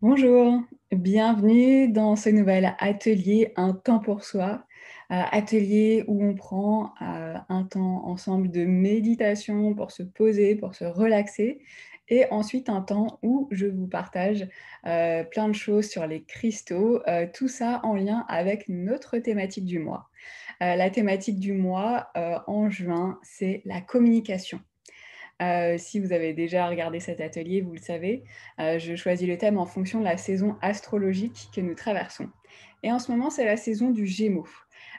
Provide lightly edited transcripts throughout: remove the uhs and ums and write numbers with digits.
Bonjour, bienvenue dans ce nouvel atelier Un temps pour soi. Atelier où on prend un temps ensemble de méditation pour se poser, pour se relaxer et ensuite un temps où je vous partage plein de choses sur les cristaux, tout ça en lien avec notre thématique du mois. La thématique du mois en juin, c'est la communication. Si vous avez déjà regardé cet atelier, vous le savez, je choisis le thème en fonction de la saison astrologique que nous traversons. Et en ce moment, c'est la saison du Gémeaux.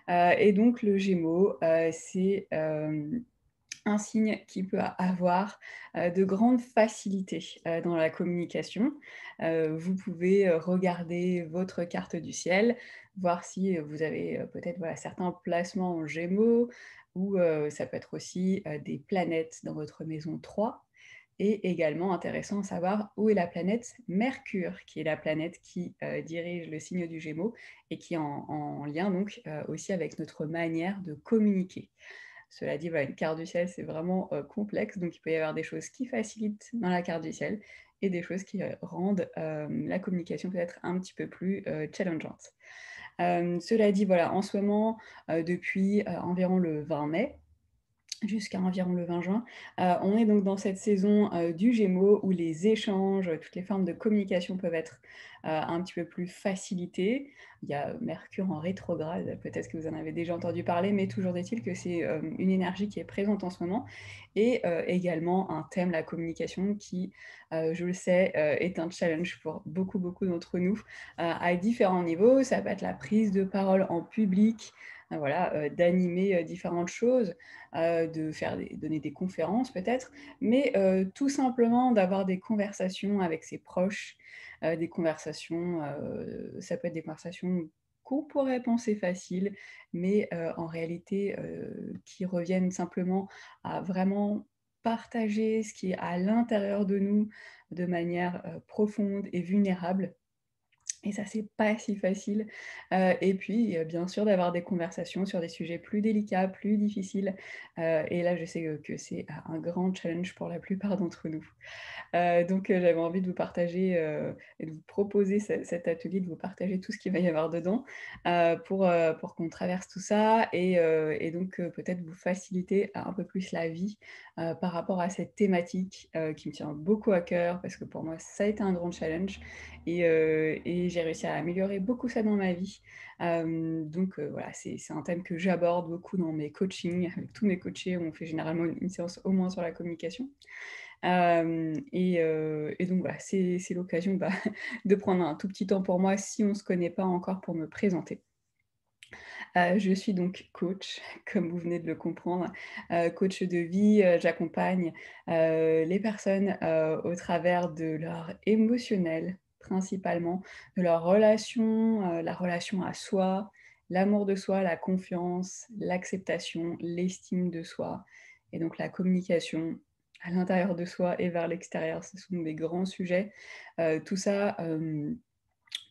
Et donc le Gémeaux, c'est un signe qui peut avoir de grandes facilités dans la communication. Vous pouvez regarder votre carte du ciel, voir si vous avez peut-être voilà, certains placements en Gémeaux, ou ça peut être aussi des planètes dans votre maison 3. Et également intéressant à savoir où est la planète Mercure, qui est la planète qui dirige le signe du Gémeaux et qui est en lien donc aussi avec notre manière de communiquer. Cela dit, voilà, une carte du ciel, c'est vraiment complexe, donc il peut y avoir des choses qui facilitent dans la carte du ciel et des choses qui rendent la communication peut-être un petit peu plus challengeante. Cela dit, voilà, en ce moment, depuis environ le 20 mai, jusqu'à environ le 20 juin. On est donc dans cette saison du Gémeaux où les échanges, toutes les formes de communication peuvent être un petit peu plus facilitées. Il y a Mercure en rétrograde, peut-être que vous en avez déjà entendu parler, mais toujours est-il que c'est une énergie qui est présente en ce moment et également un thème, la communication, qui, je le sais, est un challenge pour beaucoup d'entre nous à différents niveaux. Ça peut être la prise de parole en public, voilà, d'animer différentes choses, donner des conférences peut-être, mais tout simplement d'avoir des conversations avec ses proches, des conversations, ça peut être des conversations qu'on pourrait penser faciles, mais en réalité qui reviennent simplement à vraiment partager ce qui est à l'intérieur de nous de manière profonde et vulnérable. Et ça, c'est pas si facile. Et puis, bien sûr, d'avoir des conversations sur des sujets plus délicats, plus difficiles. Et là, je sais que c'est un grand challenge pour la plupart d'entre nous. Donc, j'avais envie de vous partager et de vous proposer cet atelier, de vous partager tout ce qu'il va y avoir dedans, pour qu'on traverse tout ça et donc peut-être vous faciliter un peu plus la vie par rapport à cette thématique qui me tient beaucoup à cœur parce que pour moi, ça a été un grand challenge et j'ai réussi à améliorer beaucoup ça dans ma vie. Donc voilà, c'est un thème que j'aborde beaucoup dans mes coachings. Avec tous mes coachés, on fait généralement une séance au moins sur la communication. Et donc voilà, c'est l'occasion de prendre un tout petit temps pour moi si on ne se connaît pas encore pour me présenter. Je suis donc coach, comme vous venez de le comprendre, coach de vie. J'accompagne les personnes au travers de leur émotionnel, principalement, de leur relation, la relation à soi, l'amour de soi, la confiance, l'acceptation, l'estime de soi et donc la communication à l'intérieur de soi et vers l'extérieur. Ce sont des grands sujets. Tout ça,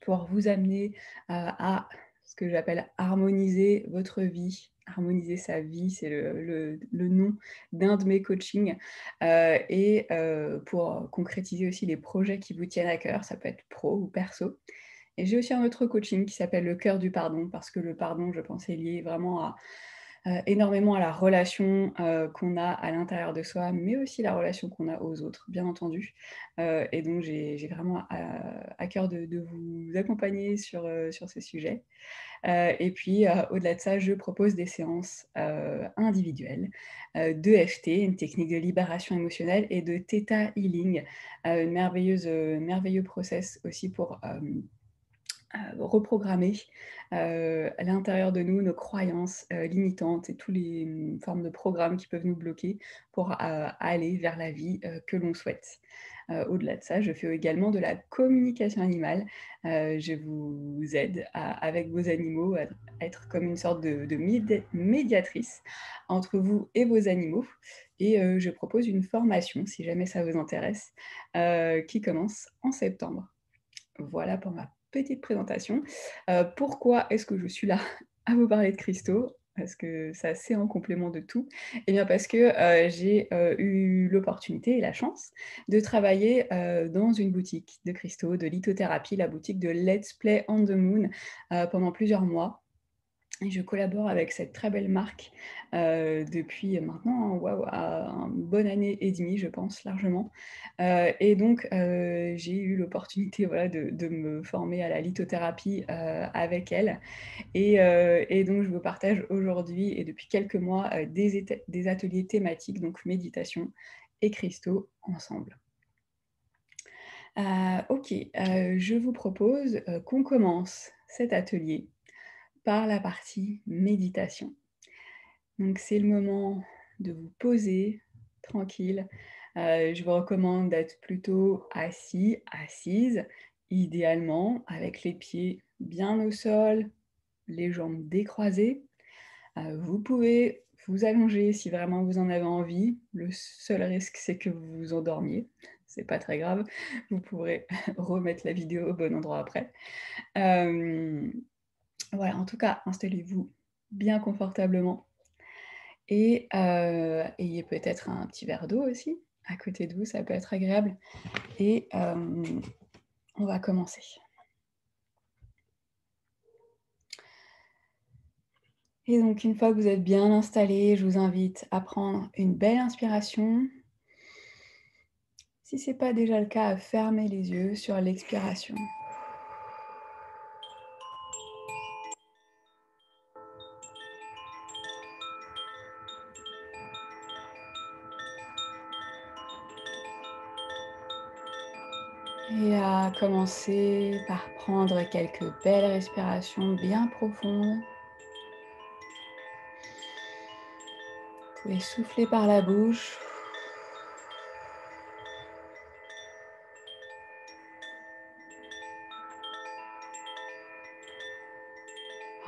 pour vous amener à ce que j'appelle harmoniser votre vie. Harmoniser sa vie, c'est le nom d'un de mes coachings. Et pour concrétiser aussi les projets qui vous tiennent à cœur, ça peut être pro ou perso. Et j'ai aussi un autre coaching qui s'appelle le cœur du pardon, parce que le pardon, je pense, est lié vraiment à énormément à la relation qu'on a à l'intérieur de soi, mais aussi la relation qu'on a aux autres, bien entendu. Et donc j'ai vraiment à cœur de vous accompagner sur ce sujet. Et puis au-delà de ça, je propose des séances individuelles d'EFT, une technique de libération émotionnelle, et de Theta Healing, une merveilleux process aussi pour reprogrammer à l'intérieur de nous nos croyances limitantes et toutes les formes de programmes qui peuvent nous bloquer pour aller vers la vie que l'on souhaite. Au-delà de ça, je fais également de la communication animale. Je vous aide avec vos animaux à être comme une sorte de médiatrice entre vous et vos animaux. Et je propose une formation, si jamais ça vous intéresse, qui commence en septembre. Voilà pour ma petite présentation. Pourquoi est-ce que je suis là à vous parler de cristaux? parce que ça c'est en complément de tout? Eh bien parce que, j'ai, eu l'opportunité et la chance de travailler, dans une boutique de cristaux, de lithothérapie, la boutique de Let's Play on the Moon, pendant plusieurs mois. Et je collabore avec cette très belle marque, depuis maintenant, waouh, une bonne année et demie, je pense, largement. Et donc, j'ai eu l'opportunité, voilà, de me former à la lithothérapie, avec elle. Et donc je vous partage aujourd'hui et depuis quelques mois, des ateliers thématiques, donc méditation et cristaux ensemble. OK, je vous propose, qu'on commence cet atelier par la partie méditation. Donc c'est le moment de vous poser tranquille. Je vous recommande d'être plutôt assis, assise, idéalement avec les pieds bien au sol, les jambes décroisées. Vous pouvez vous allonger si vraiment vous en avez envie. Le seul risque, c'est que vous vous endormiez. C'est pas très grave. Vous pourrez remettre la vidéo au bon endroit après. Hem, voilà, en tout cas, installez-vous bien confortablement et ayez peut-être un petit verre d'eau aussi à côté de vous, ça peut être agréable et on va commencer. Et donc une fois que vous êtes bien installés, je vous invite à prendre une belle inspiration. Si ce n'est pas déjà le cas, à fermer les yeux sur l'expiration. Et à commencer par prendre quelques belles respirations bien profondes. Vous pouvez souffler par la bouche.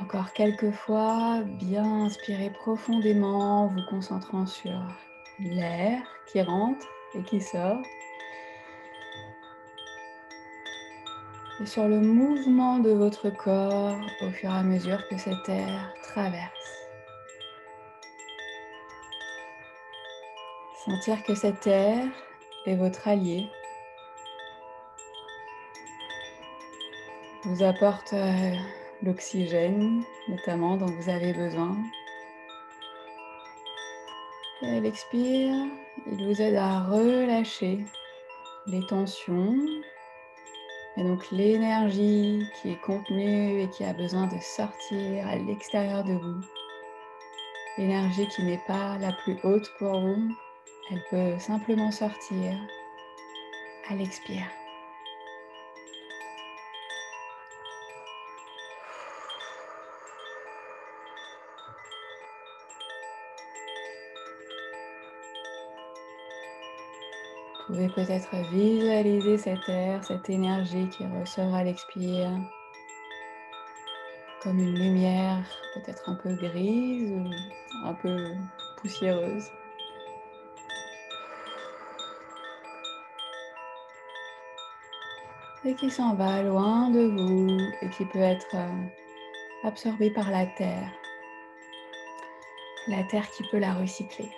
Encore quelques fois, bien inspirez profondément en vous concentrant sur l'air qui rentre et qui sort. Et sur le mouvement de votre corps au fur et à mesure que cet air traverse. Sentir que cet air est votre allié, vous apporte l'oxygène notamment dont vous avez besoin. Et à l'expire, il vous aide à relâcher les tensions et donc l'énergie qui est contenue et qui a besoin de sortir à l'extérieur de vous. L'énergie qui n'est pas la plus haute pour vous, elle peut simplement sortir à l'expire. Vous pouvez peut-être visualiser cet air, cette énergie qui ressort à l'expire, comme une lumière peut-être un peu grise ou un peu poussiéreuse. Et qui s'en va loin de vous et qui peut être absorbée par la terre qui peut la recycler.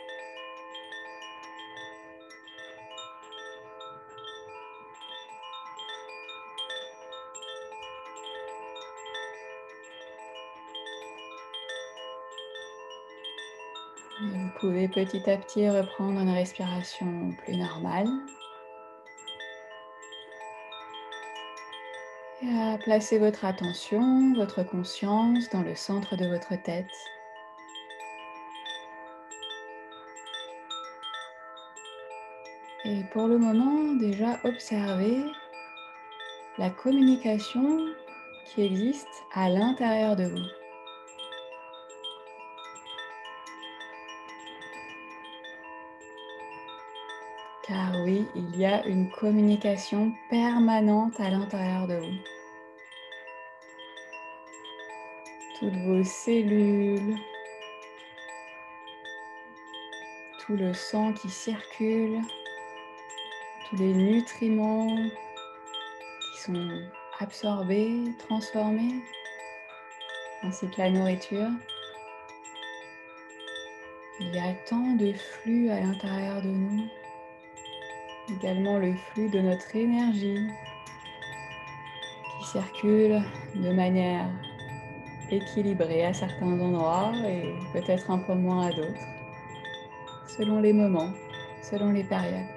Et vous pouvez petit à petit reprendre une respiration plus normale. Et à placer votre attention, votre conscience dans le centre de votre tête. Et pour le moment, déjà observez la communication qui existe à l'intérieur de vous. Car oui, il y a une communication permanente à l'intérieur de vous. Toutes vos cellules, tout le sang qui circule, tous les nutriments qui sont absorbés, transformés, ainsi que la nourriture. Il y a tant de flux à l'intérieur de nous, également le flux de notre énergie qui circule de manière équilibrée à certains endroits et peut-être un peu moins à d'autres, selon les moments, selon les périodes.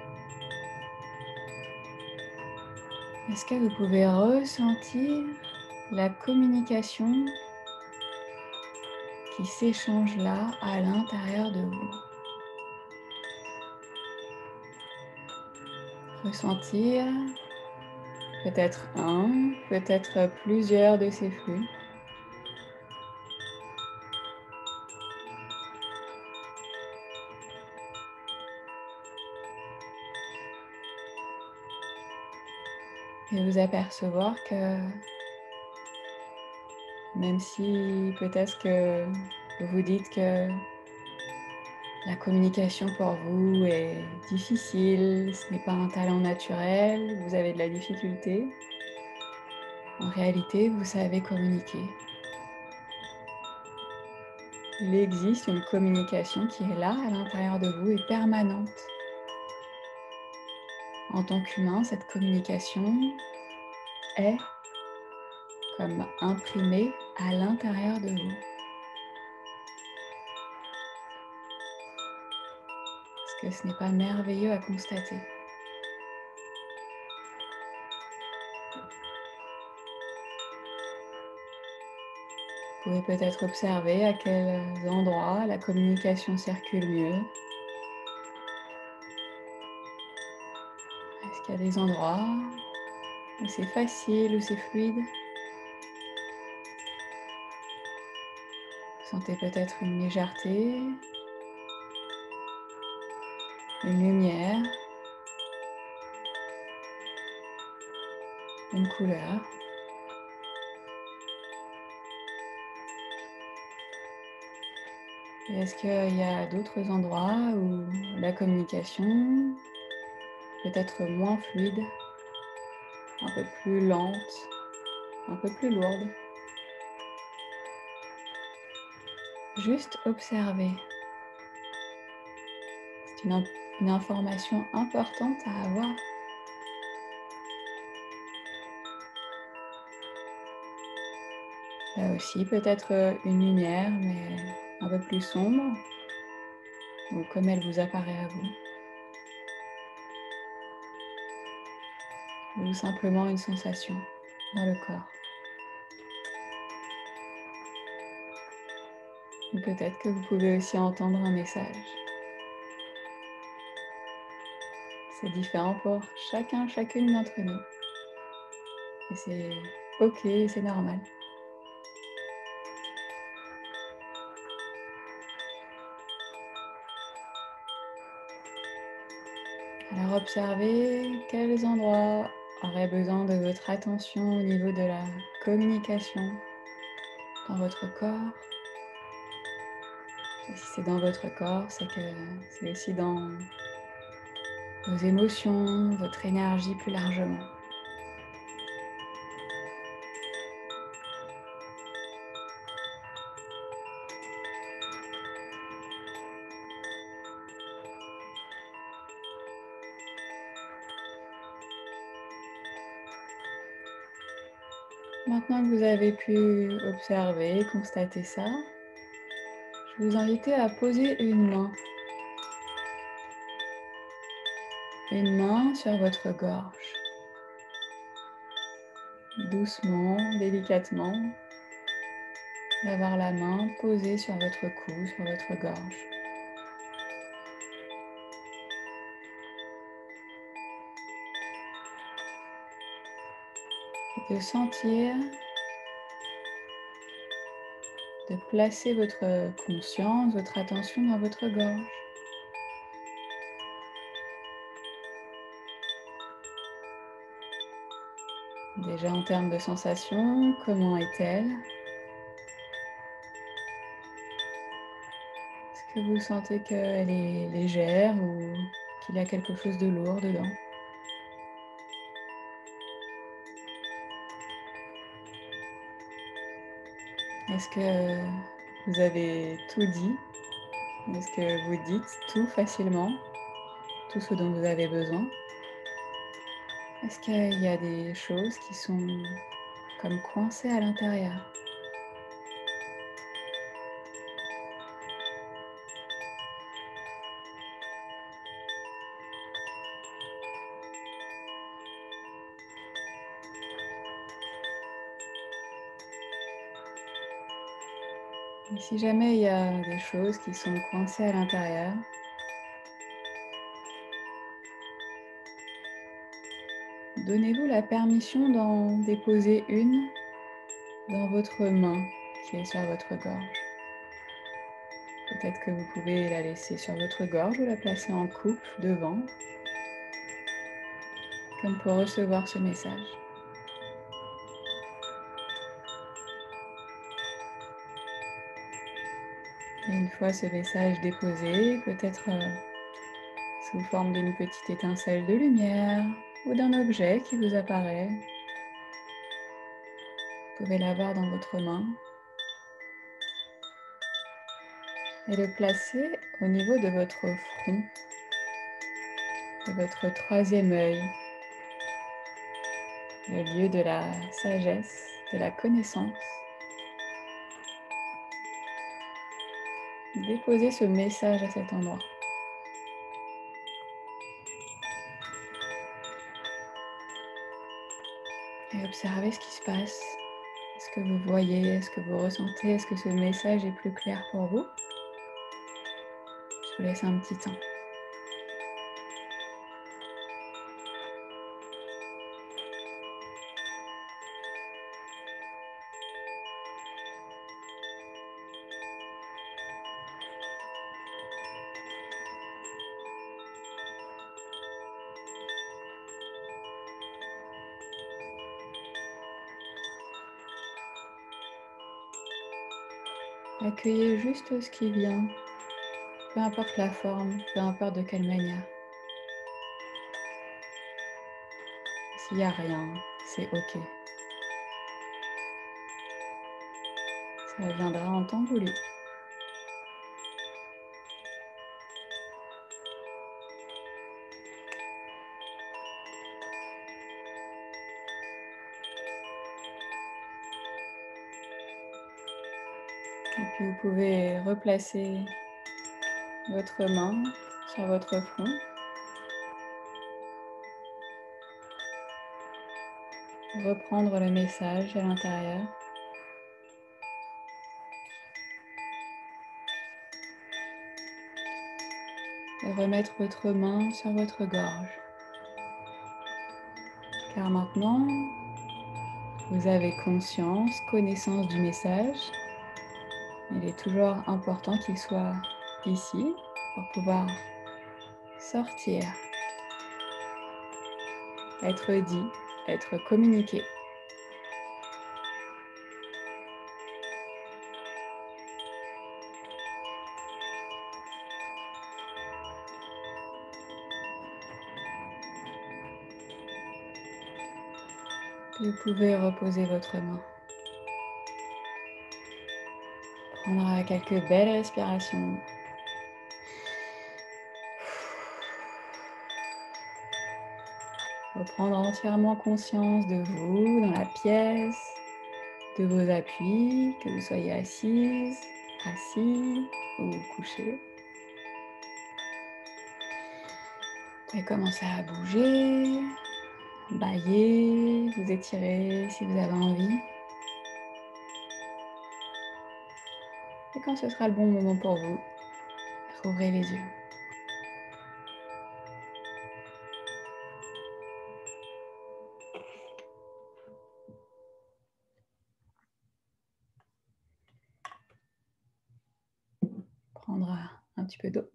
Est-ce que vous pouvez ressentir la communication qui s'échange là à l'intérieur de vous? Ressentir peut-être un, peut-être plusieurs de ces flux. Et vous apercevoir que même si peut-être que vous vous dites que la communication pour vous est difficile, ce n'est pas un talent naturel, vous avez de la difficulté, en réalité, vous savez communiquer. Il existe une communication qui est là, à l'intérieur de vous, et permanente. En tant qu'humain, cette communication est comme imprimée à l'intérieur de vous. Est-ce que ce n'est pas merveilleux à constater? Vous pouvez peut-être observer à quels endroits la communication circule mieux. Est-ce qu'il y a des endroits où c'est facile, où c'est fluide? Vous sentez peut-être une légèreté, une lumière, une couleur. Et est-ce qu'il y a d'autres endroits où la communication peut être moins fluide, un peu plus lente, un peu plus lourde? Juste observer. C'est une information importante à avoir. Là aussi, peut-être une lumière, mais un peu plus sombre, ou comme elle vous apparaît à vous. Ou simplement une sensation dans le corps. Ou peut-être que vous pouvez aussi entendre un message. C'est différent pour chacun, chacune d'entre nous. Et c'est ok, c'est normal. Alors observez quels endroits auraient besoin de votre attention au niveau de la communication dans votre corps. Et si c'est dans votre corps, c'est que c'est aussi dans vos émotions, votre énergie plus largement. Maintenant que vous avez pu observer, constater ça, je vais vous inviter à poser une main sur votre gorge, doucement, délicatement, d'avoir la main posée sur votre cou, sur votre gorge. Et de sentir, de placer votre conscience, votre attention dans votre gorge. Déjà en termes de sensation, comment est-elle? Est-ce que vous sentez qu'elle est légère ou qu'il y a quelque chose de lourd dedans? Est-ce que vous avez tout dit? Est-ce que vous dites tout facilement, tout ce dont vous avez besoin? Est-ce qu'il y a des choses qui sont comme coincées à l'intérieur? Et si jamais il y a des choses qui sont coincées à l'intérieur, donnez-vous la permission d'en déposer une dans votre main qui est sur votre gorge. Peut-être que vous pouvez la laisser sur votre gorge ou la placer en coupe devant, comme pour recevoir ce message. Et une fois ce message déposé, peut-être sous forme d'une petite étincelle de lumière ou d'un objet qui vous apparaît, vous pouvez l'avoir dans votre main et le placer au niveau de votre front, de votre troisième œil, le lieu de la sagesse, de la connaissance. Déposez ce message à cet endroit. Et observez ce qui se passe. Est-ce que vous voyez, est-ce que vous ressentez, est-ce que ce message est plus clair pour vous? Je vous laisse un petit temps. Accueillez juste ce qui vient, peu importe la forme, peu importe de quelle manière. S'il n'y a rien, c'est OK. Ça viendra en temps voulu. Et puis vous pouvez replacer votre main sur votre front. Reprendre le message à l'intérieur. Et remettre votre main sur votre gorge. Car maintenant, vous avez conscience, connaissance du message. Il est toujours important qu'il soit ici pour pouvoir sortir, être dit, être communiqué. Vous pouvez reposer votre main. Prendre quelques belles respirations. Reprendre entièrement conscience de vous dans la pièce, de vos appuis, que vous soyez assise, assis ou couché. Et commencez à bouger, bailler, vous étirer si vous avez envie. Et quand ce sera le bon moment pour vous, rouvrez les yeux. Prendre un petit peu d'eau.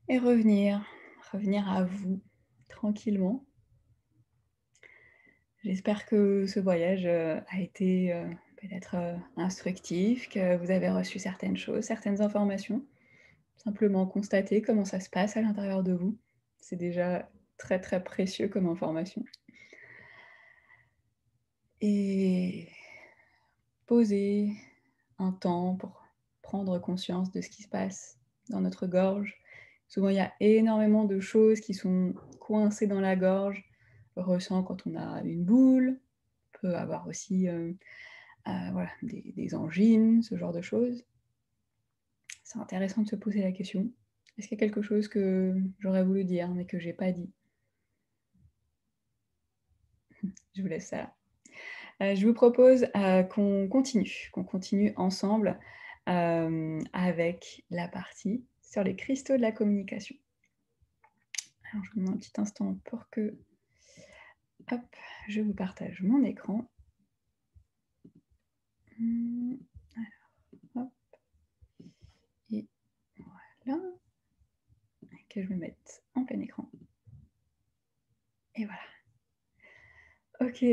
Et revenir à vous tranquillement. J'espère que ce voyage a été peut-être instructif, que vous avez reçu certaines choses, certaines informations. Simplement constater comment ça se passe à l'intérieur de vous. C'est déjà très très précieux comme information. et poser un temps pour prendre conscience de ce qui se passe dans notre gorge. Souvent, il y a énormément de choses qui sont coincées dans la gorge. On ressent quand on a une boule, on peut avoir aussi voilà, des angines, ce genre de choses. C'est intéressant de se poser la question. Est-ce qu'il y a quelque chose que j'aurais voulu dire mais que j'ai pas dit? Je vous laisse ça là. Je vous propose, qu'on continue ensemble, avec la partie sur les cristaux de la communication. Alors je vous demande un petit instant pour que, hop, je vous partage mon écran. Mmh, alors, hop et voilà. Que je me mette en plein écran. Et voilà. OK.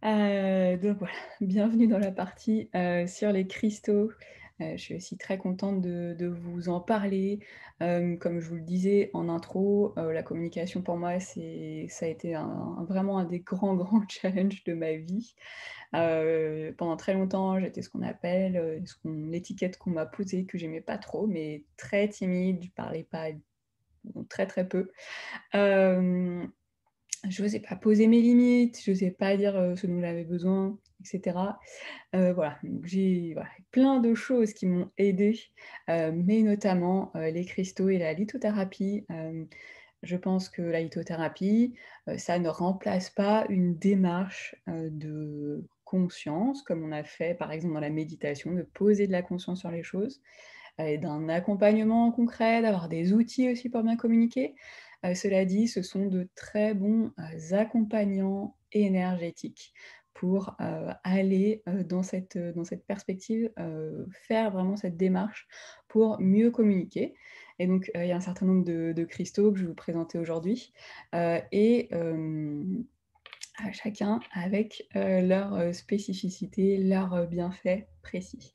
Donc voilà, bienvenue dans la partie, sur les cristaux. Je suis aussi très contente de vous en parler. Comme je vous le disais en intro, la communication pour moi, ça a été vraiment un des grands, grands challenges de ma vie. Pendant très longtemps, j'étais ce qu'on appelle, l'étiquette qu'on m'a posée, que j'aimais pas trop, mais très timide, je parlais pas, très, très peu. Hem Je n'osais pas poser mes limites, je n'osais pas dire, ce dont j'avais besoin et cetera. Voilà, donc j'ai voilà, plein de choses qui m'ont aidée, mais notamment, les cristaux et la lithothérapie. Je pense que la lithothérapie, ça ne remplace pas une démarche, de conscience, comme on a fait par exemple dans la méditation, de poser de la conscience sur les choses, et d'un accompagnement concret, d'avoir des outils aussi pour bien communiquer. Cela dit, ce sont de très bons, accompagnants énergétiques pour, aller, dans cette perspective, faire vraiment cette démarche pour mieux communiquer. Et donc, il y a un certain nombre de cristaux que je vais vous présenter aujourd'hui, à chacun avec, leur, spécificité, leurs, bienfaits précis.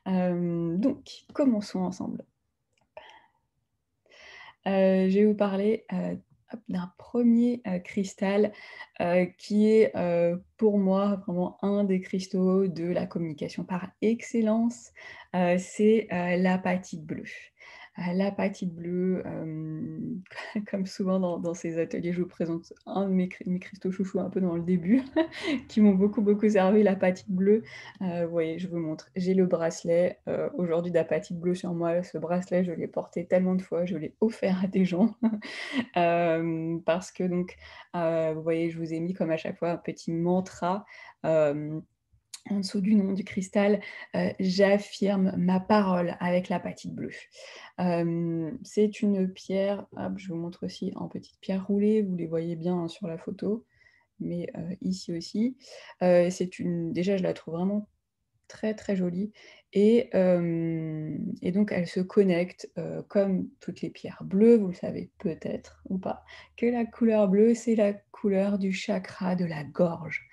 Donc commençons ensemble. Je vais vous parler, hop, d'un premier cristal, qui est, pour moi, vraiment un des cristaux de la communication par excellence, c'est, l'apatite bleue. L'apatite bleue, comme souvent dans ces ateliers, je vous présente un de mes cristaux chouchous un peu dans le début, qui m'ont beaucoup, beaucoup servi, l'apatite bleue. Vous voyez, je vous montre. J'ai le bracelet, aujourd'hui d'apatite bleue sur moi. Ce bracelet, je l'ai porté tellement de fois, je l'ai offert à des gens. Parce que donc, vous voyez, je vous ai mis comme à chaque fois un petit mantra, hem, en dessous du nom du cristal, j'affirme ma parole avec l'apatite bleue. C'est une pierre, hop, je vous montre aussi en petite pierre roulée, vous les voyez bien, hein, sur la photo, mais ici aussi. Déjà, je la trouve vraiment très, très jolie et donc elle se connecte, comme toutes les pierres bleues, vous le savez peut-être ou pas, que la couleur bleue, c'est la couleur du chakra de la gorge.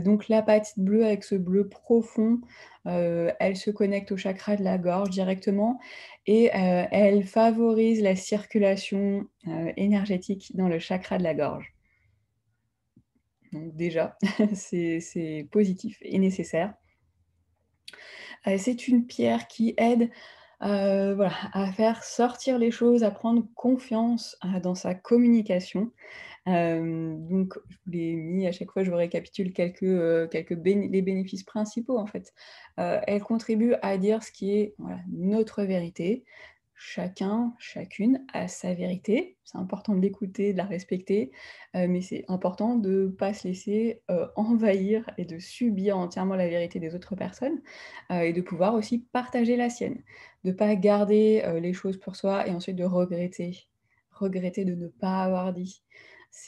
Donc l'apatite bleue avec ce bleu profond, elle se connecte au chakra de la gorge directement et elle favorise la circulation, énergétique dans le chakra de la gorge. Donc déjà, c'est positif et nécessaire. C'est une pierre qui aide, voilà, à faire sortir les choses, à prendre confiance, dans sa communication. Donc je vous l'ai mis à chaque fois, je vous récapitule quelques les bénéfices principaux en fait. Elle contribue à dire ce qui est, voilà, notre vérité. Chacun, chacune a sa vérité. C'est important de l'écouter, de la respecter, mais c'est important de ne pas se laisser, envahir et de subir entièrement la vérité des autres personnes, et de pouvoir aussi partager la sienne. De pas garder, les choses pour soi et ensuite de regretter de ne pas avoir dit.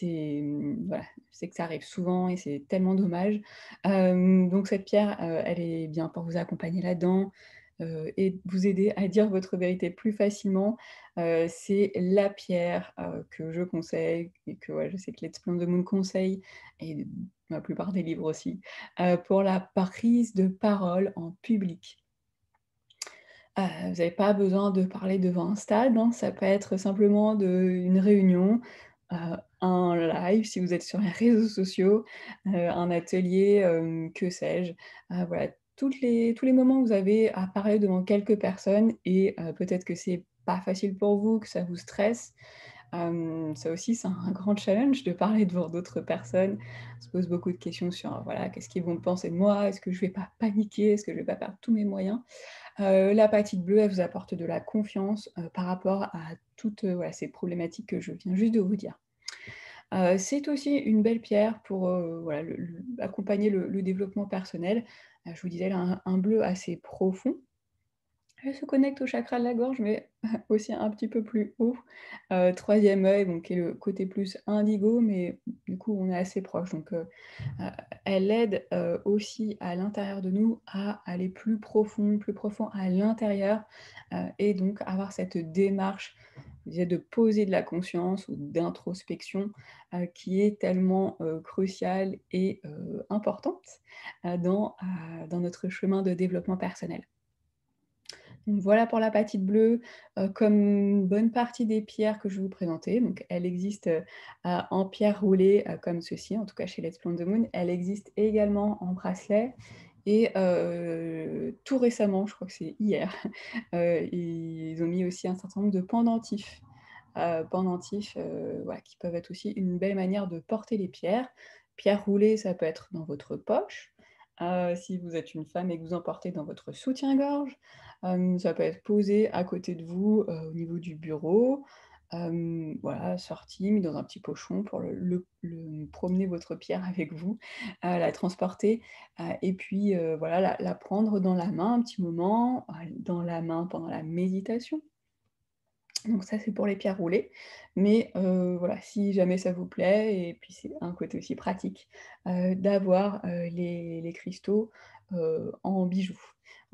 Voilà, je sais que ça arrive souvent et c'est tellement dommage. Donc cette pierre, elle est bien pour vous accompagner là-dedans, et vous aider à dire votre vérité plus facilement. C'est la pierre, que je conseille et que, ouais, je sais que Let's Plan the Moon conseille et la plupart des livres aussi, pour la prise de parole en public. Vous n'avez pas besoin de parler devant un stade, hein, ça peut être simplement une réunion, un live, si vous êtes sur les réseaux sociaux, un atelier, que sais-je. Voilà, tous les moments où vous avez à parler devant quelques personnes et peut-être que c'est pas facile pour vous, que ça vous stresse. Ça aussi, c'est un grand challenge de parler devant d'autres personnes. On se pose beaucoup de questions sur, voilà, qu'est-ce qu'ils vont penser de moi? Est-ce que je vais pas paniquer? Est-ce que je vais pas perdre tous mes moyens? L'apatite bleue, elle vous apporte de la confiance, par rapport à toutes, voilà, ces problématiques que je viens juste de vous dire. C'est aussi une belle pierre pour, voilà, accompagner le développement personnel. Je vous disais, elle a un bleu assez profond. Elle se connecte au chakra de la gorge, mais aussi un petit peu plus haut. 3e œil, donc qui est le côté plus indigo, mais du coup, on est assez proche. Donc, Heu, elle aide, aussi à l'intérieur de nous à aller plus profond à l'intérieur, et donc avoir cette démarche, je disais, de poser de la conscience ou d'introspection, qui est tellement, cruciale et importante, dans notre chemin de développement personnel. Donc voilà pour l'apatite bleue, comme une bonne partie des pierres que je vais vous présenter. Donc elle existe, en pierre roulée, comme ceci, en tout cas chez Let's Plant the Moon. Elle existe également en bracelet et tout récemment, je crois que c'est hier, ils ont mis aussi un certain nombre de pendentifs. Pendentifs, voilà, qui peuvent être aussi une belle manière de porter les pierres. Pierre roulée, ça peut être dans votre poche, si vous êtes une femme et que vous en portez dans votre soutien-gorge. Ça peut être posé à côté de vous, au niveau du bureau, voilà, sorti, mis dans un petit pochon pour promener votre pierre avec vous, la transporter, et puis, voilà, la prendre dans la main un petit moment, dans la main pendant la méditation. Donc ça, c'est pour les pierres roulées. Mais voilà, si jamais ça vous plaît et puis c'est un côté aussi pratique, d'avoir, les cristaux, en bijoux.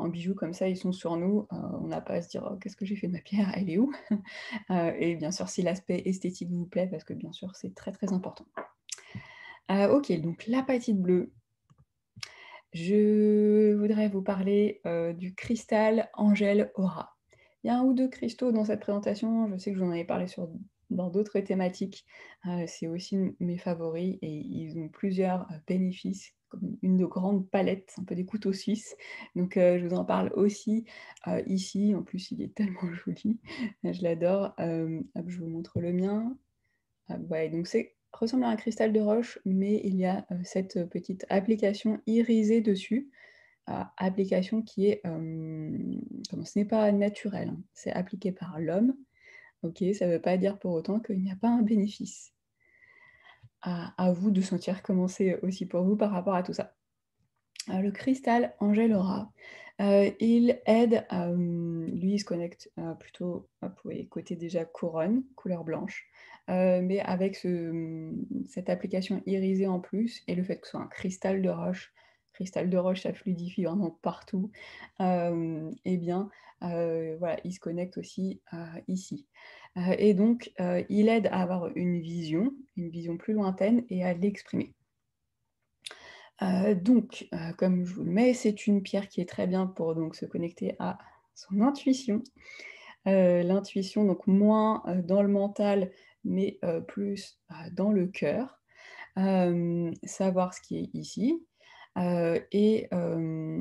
En bijoux comme ça, ils sont sur nous, on n'a pas à se dire: «Oh, qu'est-ce que j'ai fait de ma pierre? Elle est où?» Et bien sûr, si l'aspect esthétique vous plaît, parce que bien sûr, c'est très, très important. OK, donc l'apatite bleue, je voudrais vous parler, du cristal Angel Aura. Il y a un ou 2 cristaux dans cette présentation, je sais que je vous en avais parlé dans d'autres thématiques, c'est aussi mes favoris et ils ont plusieurs, bénéfices, comme une grande palette, un peu des couteaux suisses. Donc je vous en parle aussi, ici. En plus, il est tellement joli, je l'adore. Hop, je vous montre le mien. Ah ouais, donc c'est ressemble à un cristal de roche, mais il y a, cette, petite application irisée dessus. Application qui est, comment ce n'est pas naturel, hein, c'est appliqué par l'homme. OK, ça ne veut pas dire pour autant qu'il n'y a pas un bénéfice. À vous de sentir comment c'est aussi pour vous par rapport à tout ça. Le cristal Angel-Aura, il aide, lui, il se connecte, plutôt, hop, vous voyez, côté déjà couronne, couleur blanche, mais avec cette application irisée en plus et le fait que ce soit un cristal de roche, ça fluidifie vraiment partout, et bien, voilà, il se connecte aussi, ici. Et donc, il aide à avoir une vision plus lointaine et à l'exprimer. Donc, comme je vous le mets, c'est une pierre qui est très bien pour donc se connecter à son intuition. L'intuition donc moins, dans le mental, mais, plus, dans le cœur. Savoir ce qui est ici, et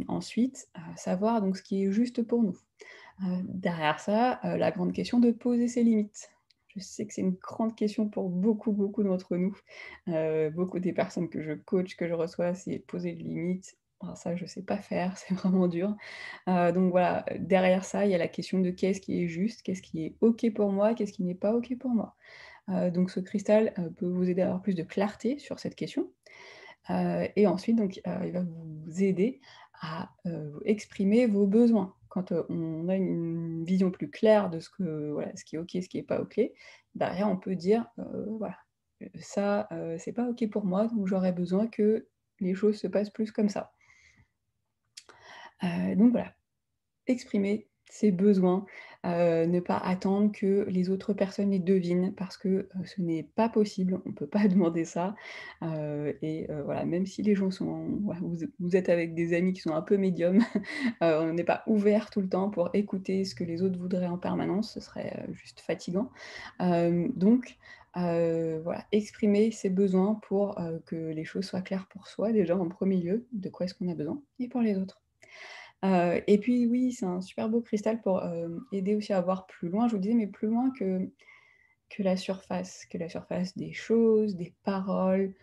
ensuite, savoir donc ce qui est juste pour nous. Derrière ça, la grande question de poser ses limites. Je sais que c'est une grande question pour beaucoup, beaucoup d'entre nous. Beaucoup des personnes que je coach, que je reçois, c'est poser des limites. Alors ça, je sais pas faire, c'est vraiment dur. Donc voilà, derrière ça, il y a la question de qu'est-ce qui est juste, qu'est-ce qui est OK pour moi, qu'est-ce qui n'est pas OK pour moi. Donc ce cristal, peut vous aider à avoir plus de clarté sur cette question. Et ensuite donc, il va vous aider à, exprimer vos besoins. Quand, on a une vision plus claire de ce que voilà, ce qui est OK, ce qui est pas OK, derrière on peut dire, voilà, ça, c'est pas OK pour moi, donc j'aurais besoin que les choses se passent plus comme ça. Donc voilà, exprimer ses besoins, ne pas attendre que les autres personnes les devinent parce que, ce n'est pas possible, on ne peut pas demander ça, voilà, même si les gens sont voilà, vous êtes avec des amis qui sont un peu médiums, on n'est pas ouvert tout le temps pour écouter ce que les autres voudraient en permanence, ce serait, juste fatigant. Donc voilà, exprimer ses besoins pour, que les choses soient claires pour soi déjà en premier lieu, de quoi est-ce qu'on a besoin et pour les autres. Et puis oui, c'est un super beau cristal pour, aider aussi à voir plus loin, je vous disais, mais plus loin que la surface des choses, des paroles,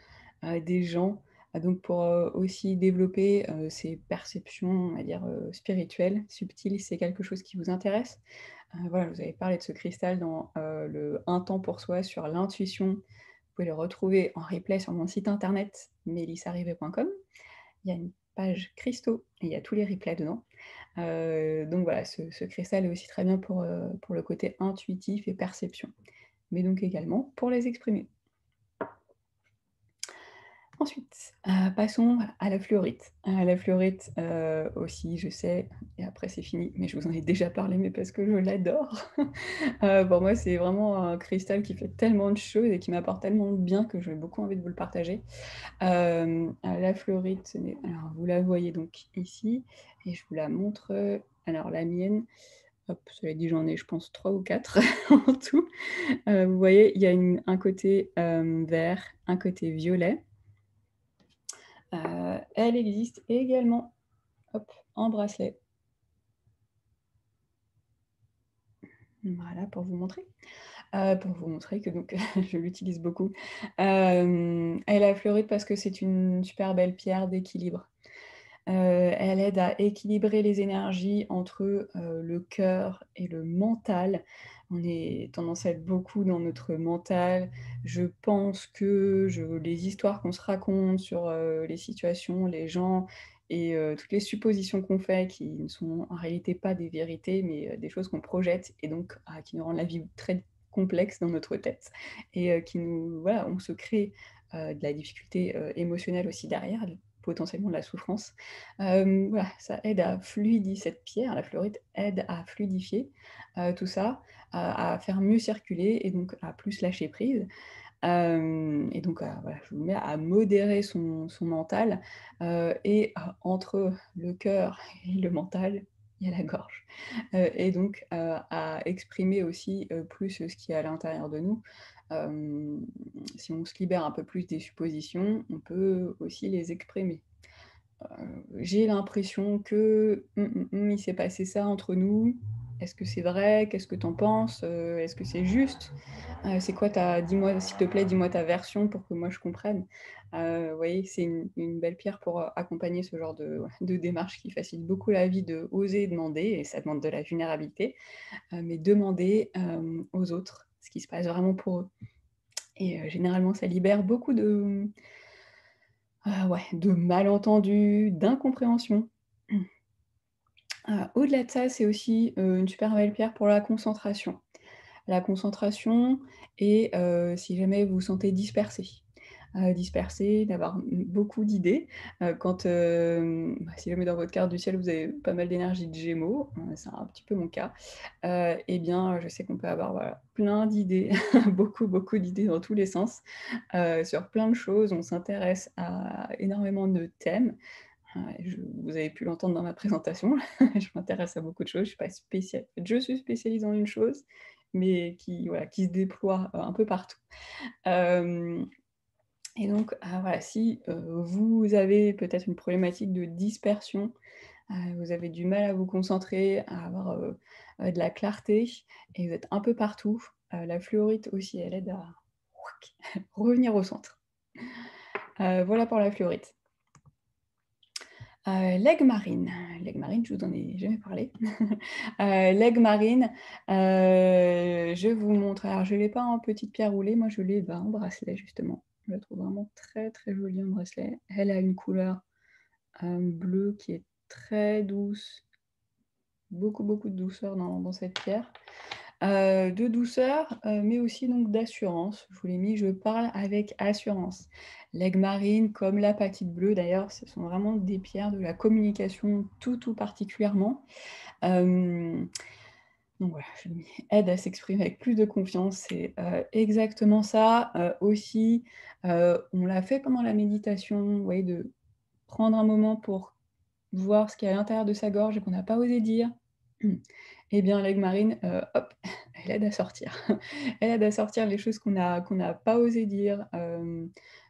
des gens. Donc pour, aussi développer, ces perceptions, on va dire, spirituelles, subtiles, si c'est quelque chose qui vous intéresse. Voilà, je vous avais parlé de ce cristal dans, le Un temps pour soi sur l'intuition. Vous pouvez le retrouver en replay sur mon site internet melissarivet.com. Il y a une page cristaux et il y a tous les replays dedans. Donc voilà, ce cristal est aussi très bien pour le côté intuitif et perception, mais donc également pour les exprimer. Ensuite, passons à la fluorite. La fluorite, aussi, je sais et après c'est fini, mais je vous en ai déjà parlé, mais parce que je l'adore. Pour moi, c'est vraiment un cristal qui fait tellement de choses et qui m'apporte tellement de bien que j'ai beaucoup envie de vous le partager. La fluorite, alors vous la voyez donc ici et je vous la montre, alors la mienne, hop, cela dit, j'en ai je pense 3 ou 4 en tout. Vous voyez, il y a un côté, vert, un côté violet. Elle existe également, hop, en bracelet. Voilà, pour vous montrer que donc je l'utilise beaucoup. Et la fluorite parce que c'est une super belle pierre d'équilibre. Elle aide à équilibrer les énergies entre, le cœur et le mental. On est tendance à être beaucoup dans notre mental. Je pense que les histoires qu'on se raconte sur, les situations, les gens et toutes les suppositions qu'on fait qui ne sont en réalité pas des vérités, mais, des choses qu'on projette et donc qui nous rendent la vie très complexe dans notre tête et qui nous voilà, on se crée, de la difficulté, émotionnelle aussi derrière, potentiellement de la souffrance. Voilà, ça aide à fluidifier cette pierre, la fluorite aide à fluidifier, tout ça, à faire mieux circuler et donc à plus lâcher prise. Et donc voilà, je vous mets à modérer son mental, entre le cœur et le mental, il y a la gorge. Et donc à exprimer aussi, plus, ce qui est à l'intérieur de nous. Hem, Si on se libère un peu plus des suppositions, on peut aussi les exprimer. J'ai l'impression que, il s'est passé ça entre nous. Est-ce que c'est vrai? Qu'est-ce que tu en penses? Est-ce que c'est juste? C'est quoi ta dis-moi s'il te plaît, dis-moi ta version pour que moi je comprenne. Vous voyez, c'est une belle pierre pour, accompagner ce genre de ouais, de démarche qui facilite beaucoup la vie de oser demander et ça demande de la vulnérabilité, mais demander, aux autres ce qui se passe vraiment pour eux et généralement ça libère beaucoup ouais, de malentendus, d'incompréhensions. Au-delà de ça, c'est aussi, une super belle pierre pour la concentration. La concentration et si jamais vous vous sentez dispersé, d'avoir, beaucoup d'idées, quand, si jamais dans votre carte du ciel vous avez pas mal d'énergie de Gémeaux, c'est un petit peu mon cas, et bien, je sais qu'on peut avoir, voilà, plein d'idées, beaucoup, beaucoup d'idées dans tous les sens, sur plein de choses. On s'intéresse à énormément de thèmes. Vous avez pu l'entendre dans ma présentation, je m'intéresse à beaucoup de choses, je suis pas je suis spécialisée en une chose, mais voilà, qui se déploie, un peu partout. Hem Et donc, voilà, si, vous avez peut-être une problématique de dispersion, vous avez du mal à vous concentrer, à avoir, de la clarté et vous êtes un peu partout, la fluorite aussi, elle aide à revenir au centre. Voilà pour la fluorite. L'aigue marine. L'aigue marine, je vous en ai jamais parlé. L'aigue marine, je vous montre. Alors je l'ai pas en petite pierre roulée, moi je l'ai, en bracelet justement. Je la trouve vraiment très, très jolie en bracelet. Elle a une couleur, bleue qui est très douce, beaucoup, beaucoup de douceur dans cette pierre. De douceur, mais aussi donc d'assurance. Je vous l'ai mis, je parle avec assurance. L'aigle marine comme l'apatite bleue d'ailleurs, ce sont vraiment des pierres de la communication tout particulièrement. Hem, donc voilà, je l'ai mis aide à s'exprimer avec plus de confiance, c'est, exactement ça. Aussi, on l'a fait pendant la méditation, vous voyez, de prendre un moment pour voir ce qu'il y a à l'intérieur de sa gorge et qu'on n'a pas osé dire. Et bien l'aigle marine, hop, elle aide à sortir. Elle aide à sortir les choses qu'on n'a pas osé dire,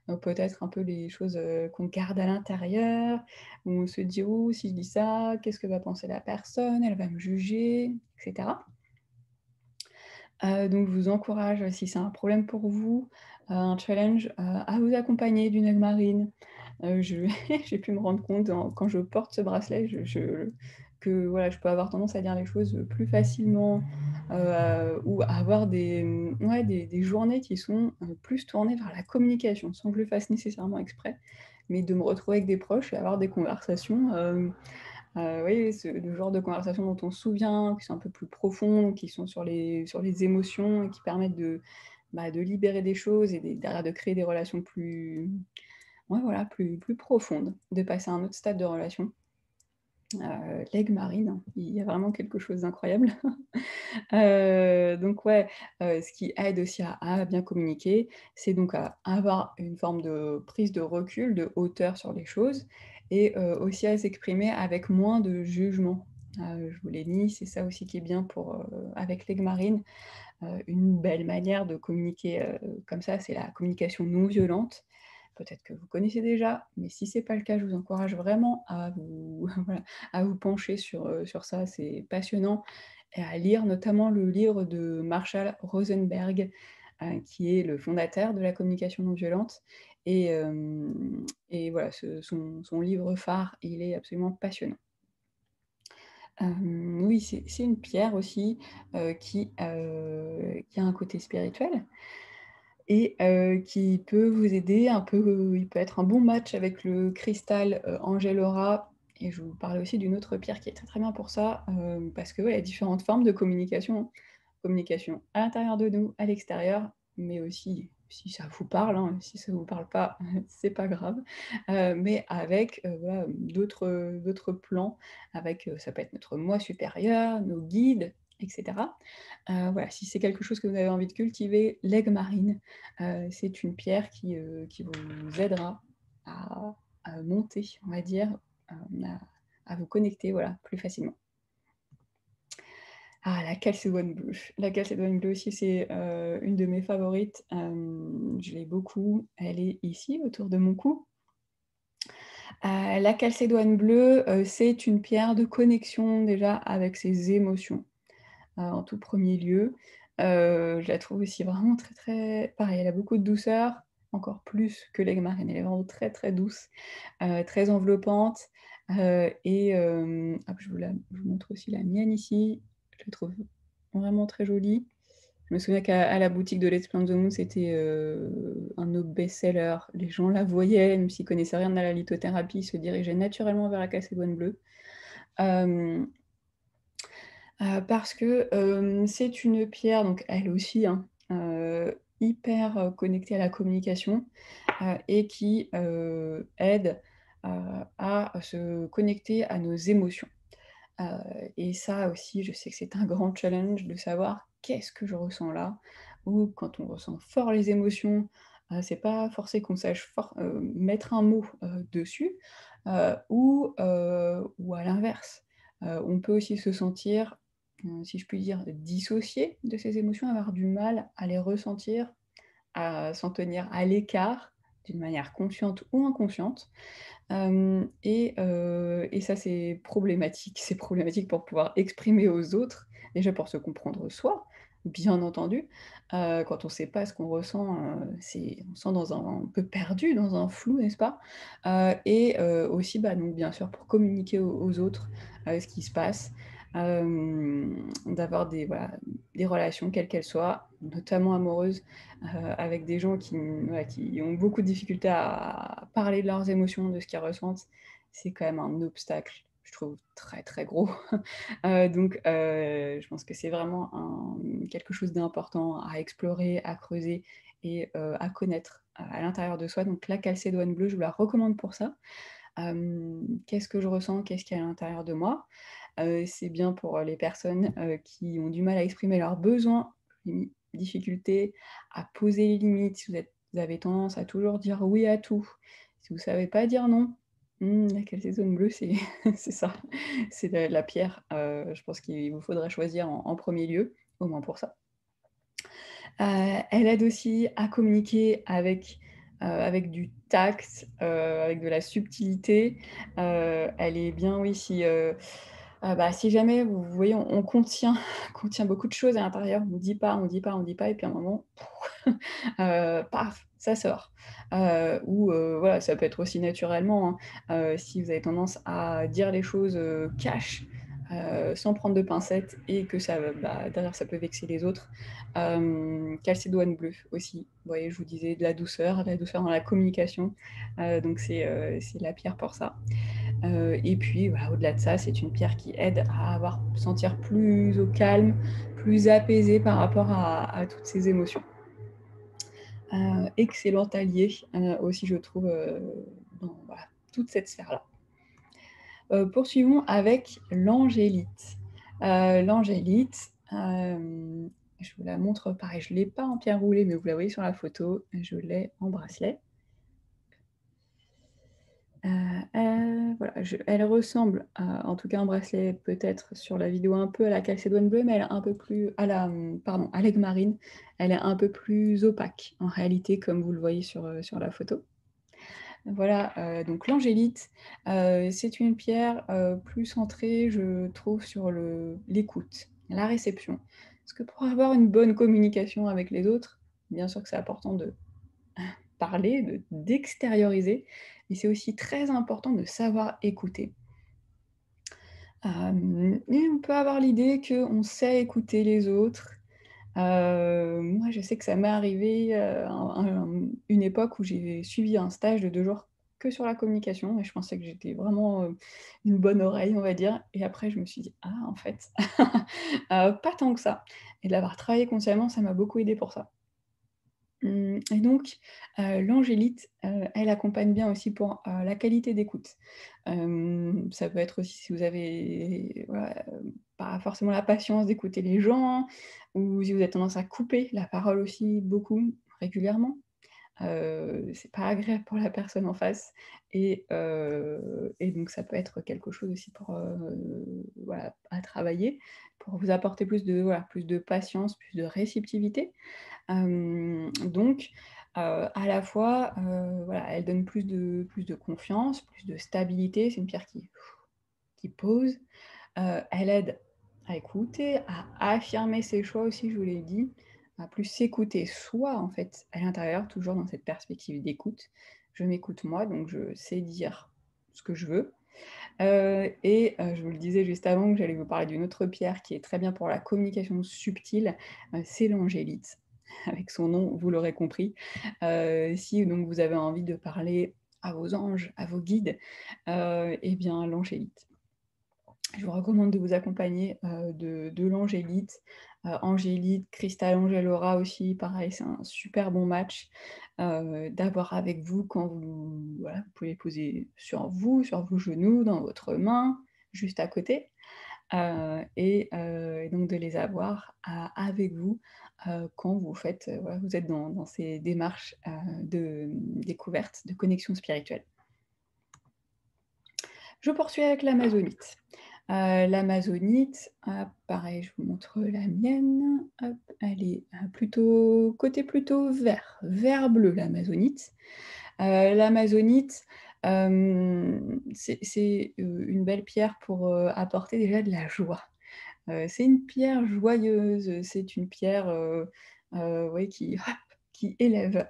donc peut-être un peu les choses, qu'on garde à l'intérieur, où on se dit: «Ouh, si je dis ça, qu'est-ce que va penser la personne? Elle va me juger», et cetera. Donc je vous encourage, si c'est un problème pour vous, un challenge, à vous accompagner d'une aigle marine. Je j'ai pu me rendre compte quand je porte ce bracelet, que voilà, je peux avoir tendance à dire les choses, plus facilement, ou à avoir ouais, des journées qui sont, plus tournées vers la communication, sans que je le fasse nécessairement exprès, mais de me retrouver avec des proches et avoir des conversations, oui, le genre de conversation dont on se souvient, qui sont un peu plus profondes, qui sont sur les émotions et qui permettent de libérer des choses et derrière de créer des relations plus, ouais, voilà, plus profondes, de passer à un autre stade de relation. L'aigle marine, hein, il y a vraiment quelque chose d'incroyable. Donc ouais, ce qui aide aussi à bien communiquer, c'est donc à avoir une forme de prise de recul, de hauteur sur les choses et aussi à s'exprimer avec moins de jugement. Je vous l'ai mis, c'est ça aussi qui est bien avec l'aigle marine. Une belle manière de communiquer, comme ça, c'est la communication non violente. Peut-être que vous connaissez déjà, mais si c'est pas le cas, je vous encourage vraiment à vous voilà, à vous pencher sur ça, c'est passionnant et à lire notamment le livre de Marshall Rosenberg, qui est le fondateur de la communication non violente et voilà, son livre phare, il est absolument passionnant. Oui, c'est une pierre aussi, qui a un côté spirituel et qui peut vous aider un peu, il peut être un bon match avec le cristal, Angel Aura et je vous parlais aussi d'une autre pierre qui est très, très bien pour ça, parce que, ouais, il y a différentes formes de communication, hein. Communication à l'intérieur de nous, à l'extérieur, mais aussi si ça vous parle, hein, si ça vous parle pas, c'est pas grave, mais avec, voilà, d'autres plans, avec, ça peut être notre moi supérieur, nos guides et cetera. Voilà, si c'est quelque chose que vous avez envie de cultiver, l'aigle marine, c'est une pierre qui vous aidera à monter, on va dire, à vous connecter, voilà, plus facilement. Ah, la calcédoine bleue. La calcédoine bleue aussi, c'est, une de mes favorites, je l'ai beaucoup. Elle est ici, autour de mon cou. La calcédoine bleue, c'est une pierre de connexion déjà avec ses émotions, en tout premier lieu. Je la trouve aussi vraiment très, très pareil, elle a beaucoup de douceur, encore plus que l'aigle marine. Elle est vraiment très, très douce, très enveloppante, et hop, je vous montre aussi la mienne ici. Je la trouve vraiment très jolie. Je me souviens qu'à la boutique de Let's Plant the Moon, c'était, un de nos best-sellers. Les gens la voyaient, même s'ils connaissaient rien à la lithothérapie, ils se dirigeaient naturellement vers la calcédoine bleue. Hem Parce que, c'est une pierre, donc elle aussi, hein, hyper, connectée à la communication, et qui, aide, à se connecter à nos émotions. Heu et ça aussi, je sais que c'est un grand challenge de savoir: «Qu'est-ce que je ressens là?» ou quand on ressent fort les émotions, c'est pas forcé qu'on sache mettre un mot, dessus, ou à l'inverse. On peut aussi se sentir, si je puis dire, dissocié de ces émotions, avoir du mal à les ressentir, à s'en tenir à l'écart d'une manière consciente ou inconsciente. Et ça, c'est problématique. C'est problématique pour pouvoir exprimer aux autres, déjà pour se comprendre soi, bien entendu. Quand on ne sait pas ce qu'on ressent, on se sent un peu perdu, dans un flou, n'est-ce pas? Et aussi, bah, donc bien sûr pour communiquer aux autres, ce qui se passe, d'avoir des relations quelles qu'elles soient, notamment amoureuses, avec des gens voilà, qui ont beaucoup de difficultés à parler de leurs émotions, de ce qu'ils ressentent, c'est quand même un obstacle, je trouve très, très gros. Donc je pense que c'est vraiment quelque chose d'important à explorer, à creuser et à connaître à l'intérieur de soi. Donc la calcédoine bleue, je vous la recommande pour ça. Qu'est-ce que je ressens? Qu'est-ce qu'il y a à l'intérieur de moi? C'est bien pour les personnes, qui ont du mal à exprimer leurs besoins, difficulté à poser les limites, si vous avez tendance à toujours dire oui à tout, si vous savez pas dire non, la calcédoine bleue, c'est c'est ça, c'est la pierre, je pense qu'il vous faudrait choisir en 1er lieu, au moins pour ça. Elle aide aussi à communiquer avec du tact, avec de la subtilité. Elle est bien, oui, si jamais vous voyez, on contient contient beaucoup de choses à l'intérieur, on dit pas, on dit pas, on dit pas et puis à un moment, paf, ça sort. Ou voilà, ça peut être aussi naturellement, hein, si vous avez tendance à dire les choses, cash, sans prendre de pincettes et que ça, derrière ça peut vexer les autres. Calcédoine bleue aussi. Vous voyez, je vous disais de la douceur dans la communication, donc c'est la pierre pour ça. Et puis, bah, au-delà de ça, c'est une pierre qui aide à sentir plus au calme, plus apaisé par rapport à toutes ces émotions. Excellent allié, aussi je trouve, dans voilà, toute cette sphère-là. Poursuivons avec l'angélite. L'angélite, je vous la montre pareil, je ne l'ai pas en pierre roulée, mais vous la voyez sur la photo, je l'ai en bracelet. Voilà, elle ressemble à en tout cas un bracelet peut-être sur la vidéo un peu à la calcédoine bleue, mais elle est un peu plus pardon, à l'aigue marine, elle est un peu plus opaque en réalité comme vous le voyez sur la photo. Voilà, donc l'angélite, c'est une pierre, plus centrée, je trouve, sur l'écoute, la réception. Parce que pour avoir une bonne communication avec les autres, bien sûr que c'est important de parler, d'extérioriser, mais c'est aussi très important de savoir écouter. Et on peut avoir l'idée qu'on sait écouter les autres. Moi, je sais que ça m'est arrivé, une époque où j'ai suivi un stage de 2 jours que sur la communication et je pensais que j'étais vraiment, une bonne oreille, on va dire et après je me suis dit: «Ah en fait, pas tant que ça» et de l'avoir travaillé consciemment, ça m'a beaucoup aidé pour ça. Et donc l'angélite, elle accompagne bien aussi pour, la qualité d'écoute. Ça peut être aussi si vous avez, voilà, pas forcément la patience d'écouter les gens ou si vous avez tendance à couper la parole aussi beaucoup, régulièrement. C'est pas agréable pour la personne en face et donc ça peut être quelque chose aussi pour, voilà, à travailler, pour vous apporter plus de voilà, plus de patience, plus de réceptivité. Donc à la fois, voilà, elle donne plus de confiance, plus de stabilité. C'est une pierre qui pose. Elle aide à écouter, à affirmer ses choix aussi, je vous l'ai dit, à plus s'écouter soi, en fait, à l'intérieur, toujours dans cette perspective d'écoute. Je m'écoute moi, donc je sais dire ce que je veux. Je vous le disais juste avant que j'allais vous parler d'une autre pierre qui est très bien pour la communication subtile, c'est l'angélite. Avec son nom, vous l'aurez compris. Si donc vous avez envie de parler à vos anges, à vos guides, et bien l'angélite. Je vous recommande de vous accompagner, de l'angélite. Angélite, cristal Angélora aussi, pareil, c'est un super bon match, d'avoir avec vous quand vous voilà, vous pouvez les poser sur vous, sur vos genoux, dans votre main, juste à côté, et donc de les avoir avec vous, quand vous faites, voilà, vous êtes dans ces démarches, de découverte, de connexion spirituelle. Je poursuis avec l'amazonite. L'amazonite, pareil, je vous montre la mienne. Hop, elle est, plutôt vert bleu l'amazonite. L'amazonite, une belle pierre pour, apporter déjà de la joie. C'est une pierre joyeuse, c'est une pierre, ouais, qui hop, qui élève.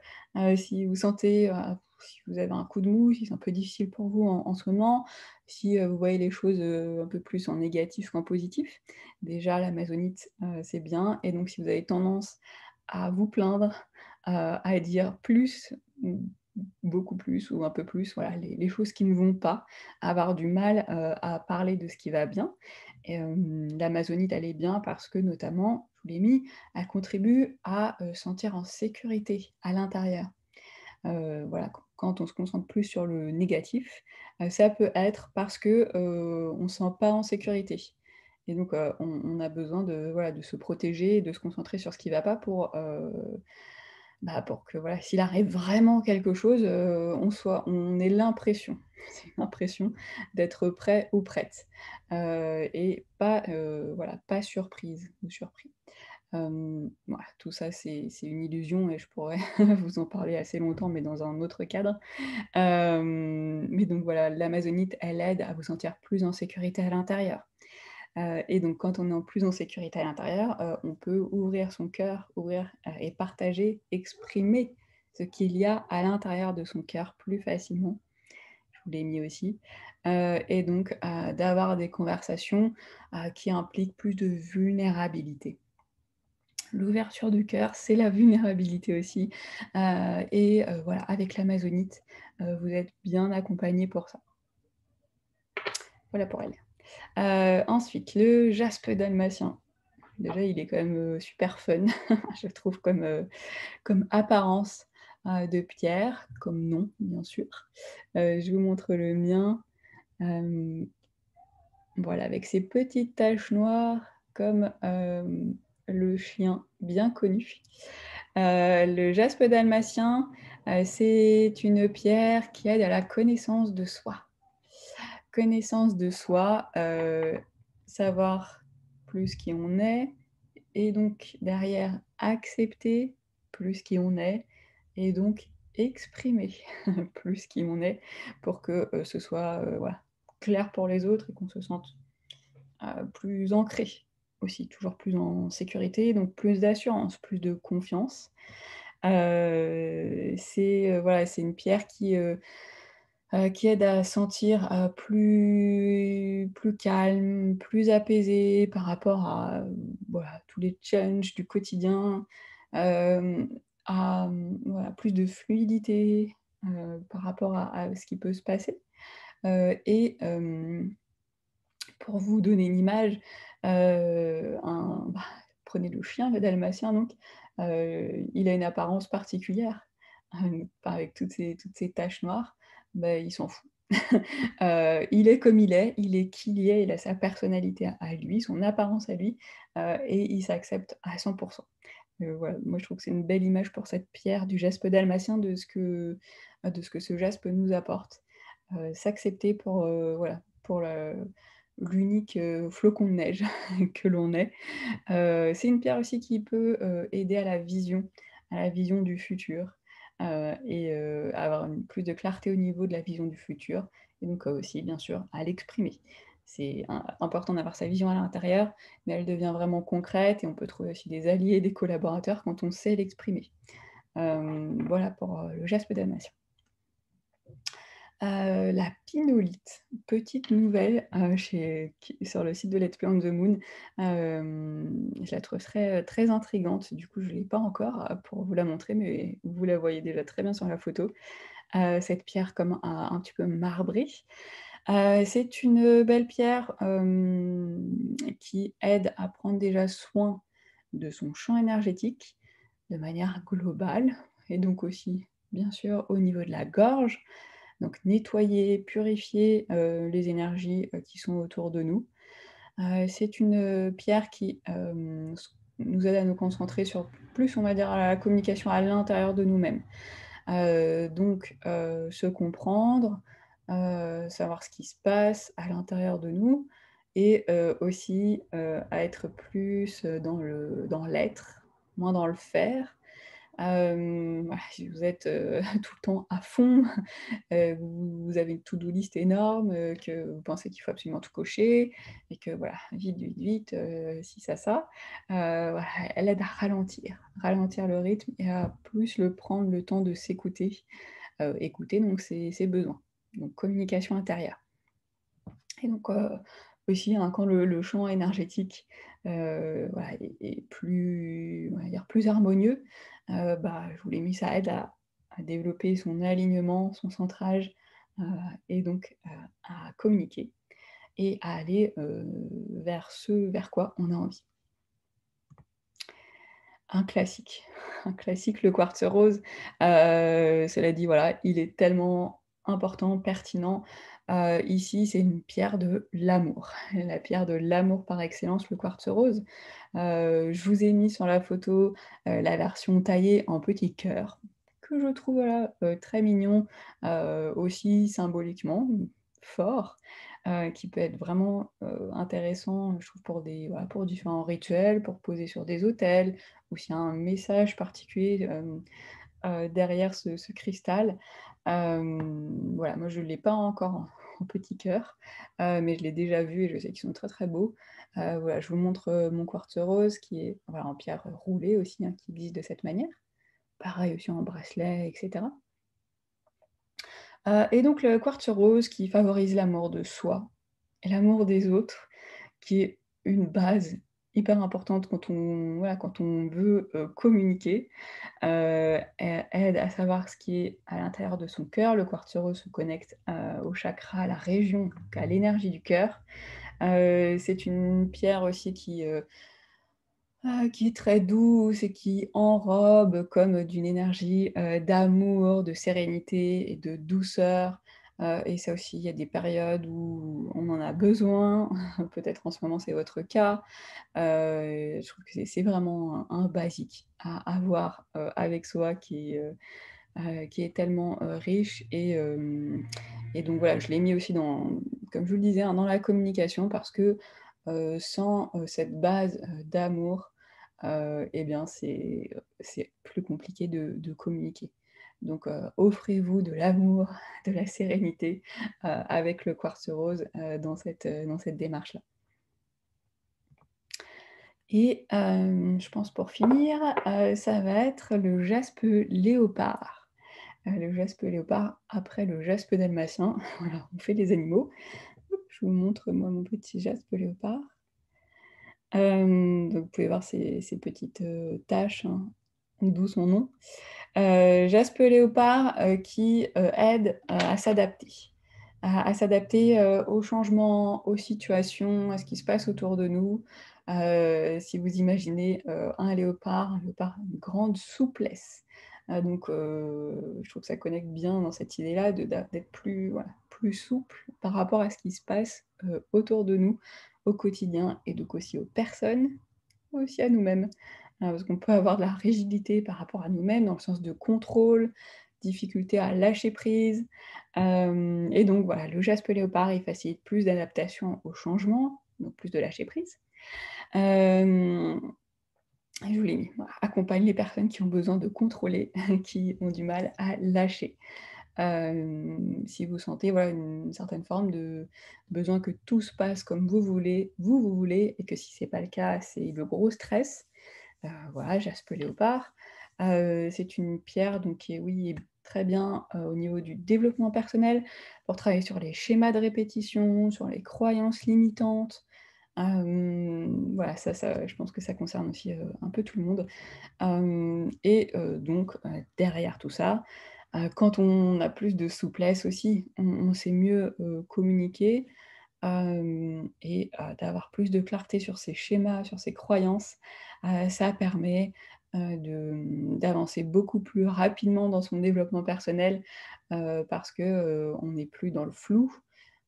Si vous sentez, si vous avez un coup de mou, si c'est un peu difficile pour vous en ce moment, si, vous voyez les choses, un peu plus en négatif qu'en positif, déjà l'amazonite, c'est bien et donc si vous avez tendance à vous plaindre, à dire plus, beaucoup plus ou un peu plus, voilà, les choses qui ne vont pas, avoir du mal, à parler de ce qui va bien. Et l'amazonite, elle est bien parce que notamment, je vous l'ai mis, elle contribue à, sentir en sécurité à l'intérieur. Voilà, quand on se concentre plus sur le négatif, ça peut être parce que, on ne se sent pas en sécurité et donc on a besoin de, voilà, de se protéger et de se concentrer sur ce qui ne va pas pour que, voilà, s'il arrive vraiment quelque chose, on ait l'impression, c'est l'impression d'être prêt ou prête, et pas, voilà, pas surprise ou surpris. Voilà, tout ça, c'est une illusion et je pourrais vous en parler assez longtemps, mais dans un autre cadre. Mais donc voilà, l'amazonite, elle aide à vous sentir plus en sécurité à l'intérieur. Et donc quand on est en plus en sécurité à l'intérieur, on peut ouvrir son cœur, et partager, exprimer ce qu'il y a à l'intérieur de son cœur plus facilement. Je vous l'ai mis aussi. Et donc d'avoir des conversations, qui impliquent plus de vulnérabilité. L'ouverture du cœur, c'est la vulnérabilité aussi, et voilà, avec l'amazonite, vous êtes bien accompagnés pour ça. Voilà pour elle. Ensuite, le jaspe dalmatien. Déjà, il est quand même, super fun, je trouve comme apparence, de pierre, comme nom, bien sûr. Je vous montre le mien, hem, voilà, avec ses petites taches noires comme, le chien bien connu. Le jaspe dalmatien, c'est une pierre qui aide à la connaissance de soi. Connaissance de soi, savoir plus qui on est et donc derrière accepter plus qui on est et donc exprimer plus qui on est pour que, ce soit, voilà, clair pour les autres et qu'on se sente, plus ancré aussi, toujours plus en sécurité, donc plus d'assurance, plus de confiance. Voilà, c'est une pierre qui aide à sentir, plus calme, plus apaisé par rapport à, voilà, tous les challenges du quotidien, hem, voilà, plus de fluidité, par rapport à ce qui peut se passer, et pour vous donner une image, prenez le chien, le dalmatien donc, il a une apparence particulière, avec toutes ces taches noires, il s'en fout. Il est comme il est qui il est, il a sa personnalité à lui, son apparence à lui, et il s'accepte à 100. Voilà, moi je trouve que c'est une belle image pour cette pierre du jaspe dalmatien de ce que ce jaspe nous apporte. S'accepter pour, voilà, pour l'unique, flocon de neige que l'on est. C'est une pierre aussi qui peut, aider à la vision du futur, et avoir plus de clarté au niveau de la vision du futur et donc aussi bien sûr à l'exprimer. C'est important d'avoir sa vision à l'intérieur, mais elle devient vraiment concrète et on peut trouver aussi des alliés, des collaborateurs quand on sait l'exprimer. Voilà pour, le jaspe dalmatien. La pinolite, petite nouvelle, sur le site de Let's Play on the Moon. Je la trouve très intrigante. Du coup, je ne l'ai pas encore, pour vous la montrer, mais vous la voyez déjà très bien sur la photo. Cette pierre comme un petit peu marbrée. C'est une belle pierre, qui aide à prendre déjà soin de son champ énergétique de manière globale et donc aussi, bien sûr, au niveau de la gorge. Donc nettoyer, purifier, les énergies, qui sont autour de nous. C'est une, pierre qui, nous aide à nous concentrer sur plus, on va dire, à la communication à l'intérieur de nous-mêmes. Donc se comprendre, savoir ce qui se passe à l'intérieur de nous et aussi, à être plus, dans l'être, moins dans le faire. Voilà, si vous êtes, tout le temps à fond, vous avez une to-do list énorme, que vous pensez qu'il faut absolument tout cocher et que voilà, vite, vite, vite, ci, ça, voilà, elle aide à ralentir le rythme et à plus prendre le temps de s'écouter, écouter donc ses besoins, donc communication intérieure et donc aussi, hein, quand le champ énergétique, voilà, est plus, on va dire, plus harmonieux, je vous l'ai mis, ça aide à développer son alignement, son centrage, heu et donc à communiquer et à aller, vers ce vers quoi on a envie. Un classique, un classique, le quartz rose. Cela dit, voilà, il est tellement important, pertinent. Ici, c'est une pierre de l'amour, la pierre de l'amour par excellence, le quartz rose. Je vous ai mis sur la photo, la version taillée en petits cœurs, que je trouve, voilà, très mignon, aussi symboliquement, fort, qui peut être vraiment, intéressant, je trouve pour des voilà, pour différents rituels, pour poser sur des autels, ou s'il y a un message particulier, derrière ce cristal. Voilà, moi je ne l'ai pas encore en petit cœur, mais je l'ai déjà vu et je sais qu'ils sont très, très beaux. Voilà, je vous montre, mon quartz rose qui est voilà, en pierre roulée aussi, hein, qui glisse de cette manière. Pareil aussi en bracelet et cetera. Et donc le quartz rose qui favorise l'amour de soi et l'amour des autres, qui est une base hyper importante quand on voilà, quand on veut, communiquer. Aide à savoir ce qui est à l'intérieur de son cœur. Le quartz rose se connecte, au chakra, à la région, donc à l'énergie du cœur. C'est une pierre aussi qui est très douce et qui enrobe comme d'une énergie, d'amour, de sérénité et de douceur, et ça aussi, il y a des périodes où on en a besoin. Peut-être en ce moment, c'est votre cas. Je trouve que c'est vraiment un basique à avoir, avec soi qui est tellement, riche et donc voilà, je l'ai mis aussi dans comme je vous le disais, hein, dans la communication parce que, sans, cette base, d'amour, et bien c'est plus compliqué de communiquer. Donc, offrez-vous de l'amour, de la sérénité, avec le quartz rose, dans cette démarche-là. Et je pense pour finir, ça va être le jaspe léopard. Le jaspe léopard après le jaspe dalmatien. Voilà, on fait les animaux. Hop, je vous montre moi mon petit jaspe léopard. Donc vous pouvez voir ces petites, taches, hein, d'où son nom. Jaspe léopard, qui, aide, à s'adapter. À s'adapter, aux changements, aux situations, à ce qui se passe autour de nous. Si vous imaginez, un léopard a une grande souplesse. Donc je trouve que ça connecte bien dans cette idée-là d'être plus, voilà, plus souple par rapport à ce qui se passe, autour de nous au quotidien et donc aussi aux personnes, aussi à nous-mêmes. Parce qu'on peut avoir de la rigidité par rapport à nous-mêmes, dans le sens de contrôle, difficulté à lâcher prise. Et donc voilà, le jaspe léopard, il facilite plus d'adaptation au changement, donc plus de lâcher prise. Hem, je vous l'ai mis, voilà, accompagne les personnes qui ont besoin de contrôler, qui ont du mal à lâcher. Si vous sentez, voilà, une certaine forme de besoin que tout se passe comme vous voulez et que si c'est pas le cas, c'est le gros stress, voilà, jaspe léopard. C'est une pierre donc qui est oui, est très bien, au niveau du développement personnel, pour travailler sur les schémas de répétition, sur les croyances limitantes. Voilà, ça je pense que ça concerne aussi, un peu tout le monde. Et donc derrière tout ça, quand on a plus de souplesse aussi, on sait mieux, communiquer, et d'avoir plus de clarté sur ses schémas, sur ses croyances. Ça permet, d'avancer beaucoup plus rapidement dans son développement personnel, parce que, on n'est plus dans le flou.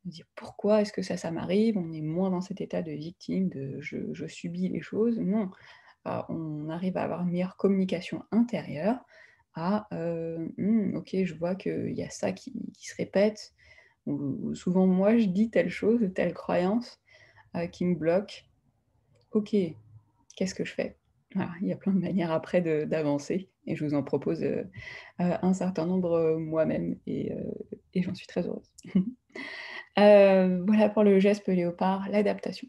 On se dit: «Pourquoi est-ce que ça m'arrive?» On est moins dans cet état de victime, de «je subis les choses». Non, on arrive à avoir une meilleure communication intérieure, OK, je vois qu'il y a ça qui se répète, ou souvent moi je dis telle chose, telle croyance, qui me bloque. OK, qu'est-ce que je fais? Voilà, il y a plein de manières après d'avancer et je vous en propose, un certain nombre, moi-même et j'en suis très heureuse. Voilà pour le geste léopard, l'adaptation.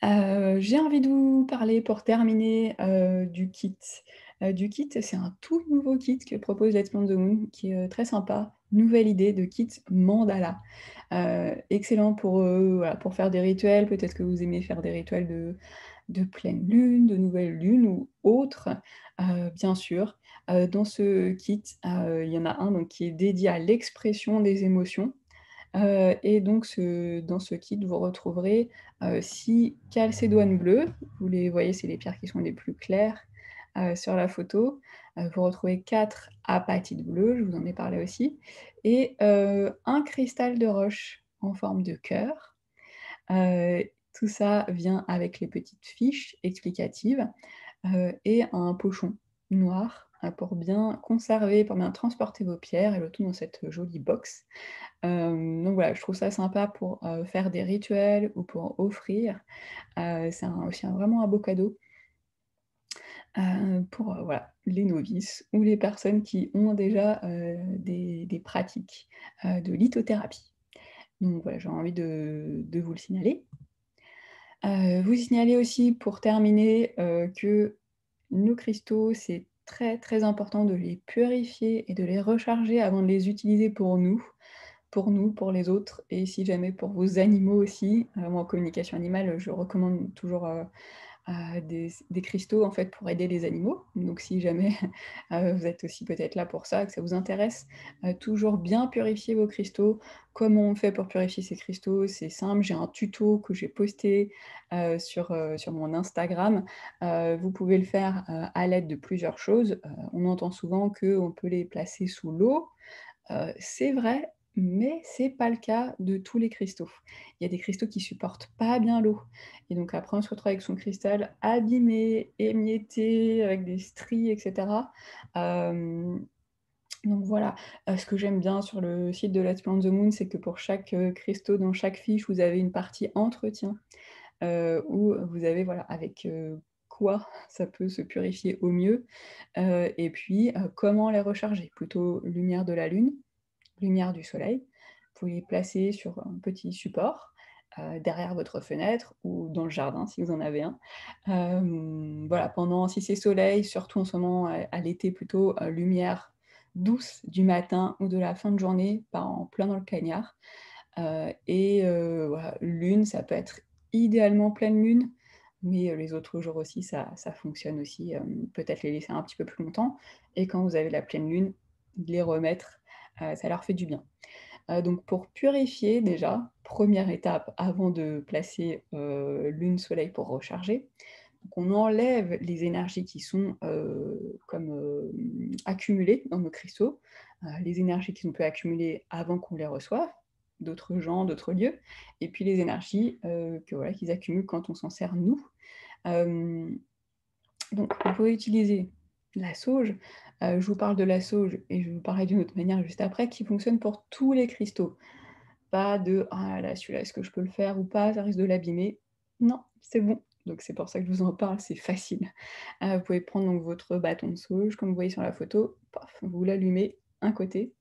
J'ai envie de vous parler pour terminer, du kit. Du kit, c'est un tout nouveau kit que propose Let's Plant the Moon qui est, très sympa. Nouvelle idée de kit mandala. Excellent pour, voilà, pour faire des rituels. Peut-être que vous aimez faire des rituels de pleine lune, de nouvelle lune ou autre, bien sûr. Dans ce kit, il y en a un donc qui est dédié à l'expression des émotions. Et donc dans ce kit, vous retrouverez, 6 calcédoines bleues. Vous les voyez, c'est les pierres qui sont les plus claires, sur la photo. Vous retrouvez 4 apatites bleues, je vous en ai parlé aussi, et 1 cristal de roche en forme de cœur. Tout ça vient avec les petites fiches explicatives, et un pochon noir, pour bien conserver, pour bien transporter vos pierres, et le tout dans cette jolie box. Donc voilà, je trouve ça sympa pour, faire des rituels ou pour offrir. C'est aussi vraiment un beau cadeau, pour, voilà, les novices ou les personnes qui ont déjà, des pratiques, de lithothérapie. Donc voilà, j'ai envie de vous le signaler. Vous signaler aussi pour terminer, que nos cristaux, c'est très, très important de les purifier et de les recharger avant de les utiliser pour nous, pour les autres et si jamais pour vos animaux aussi. Moi en communication animale, je recommande toujours, des cristaux en fait pour aider les animaux. Donc si jamais, vous êtes aussi peut-être là pour ça, que ça vous intéresse, toujours bien purifier vos cristaux. Comment on fait pour purifier ces cristaux? C'est simple, j'ai un tuto que j'ai posté, sur mon Instagram. Vous pouvez le faire, à l'aide de plusieurs choses. On entend souvent qu'on peut les placer sous l'eau. C'est vrai, mais c'est pas le cas de tous les cristaux. Il y a des cristaux qui supportent pas bien l'eau et donc après on se retrouve avec son cristal abîmé, émietté, avec des stries et cetera. Hem, donc voilà, ce que j'aime bien sur le site de Let's Plant the Moon, c'est que pour chaque, cristaux, dans chaque fiche, vous avez une partie entretien, où vous avez voilà avec, quoi ça peut se purifier au mieux, et puis, comment les recharger. Plutôt lumière de la lune, lumière du soleil. Vous pouvez les placer sur un petit support, derrière votre fenêtre ou dans le jardin si vous en avez un. Voilà, pendant si c'est soleil, surtout en ce moment, à l'été plutôt, lumière douce du matin ou de la fin de journée, pas en plein dans le cagnard. Voilà, lune, ça peut être idéalement pleine lune, mais les autres jours aussi, ça fonctionne aussi, peut-être les laisser un petit peu plus longtemps et quand vous avez la pleine lune, de les remettre, ça leur fait du bien. Donc pour purifier déjà, première étape avant de placer, lune, soleil pour recharger, donc on enlève les énergies qui sont, accumulées dans nos cristaux, les énergies qui sont peut accumuler avant qu'on les reçoive, d'autres gens, d'autres lieux, et puis les énergies, que voilà, qu'ils accumulent quand on s'en sert nous. Hem donc vous pouvez utiliser la sauge. Je vous parle de la sauge et je vais vous parler d'une autre manière juste après, qui fonctionne pour tous les cristaux. Pas de: «Ah là, celui-là, est-ce que je peux le faire ou pas? Ça risque de l'abîmer». Non, c'est bon. Donc c'est pour ça que je vous en parle, c'est facile. Vous pouvez prendre donc votre bâton de sauge, comme vous voyez sur la photo, paf, vous l'allumez un côté,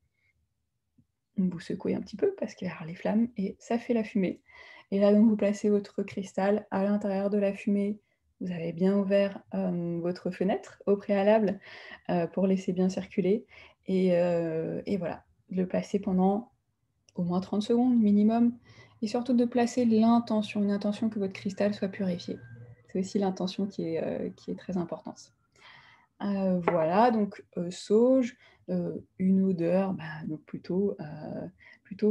vous secouez un petit peu parce qu'il y a les flammes et ça fait la fumée. Et là donc vous placez votre cristal à l'intérieur de la fumée. Vous avez bien ouvert, votre fenêtre au préalable, pour laisser bien circuler et voilà, le placer pendant au moins 30 secondes minimum et surtout de placer l'intention, une intention que votre cristal soit purifié. C'est aussi l'intention qui est très importante. Voilà donc sauge, une odeur, bah, donc plutôt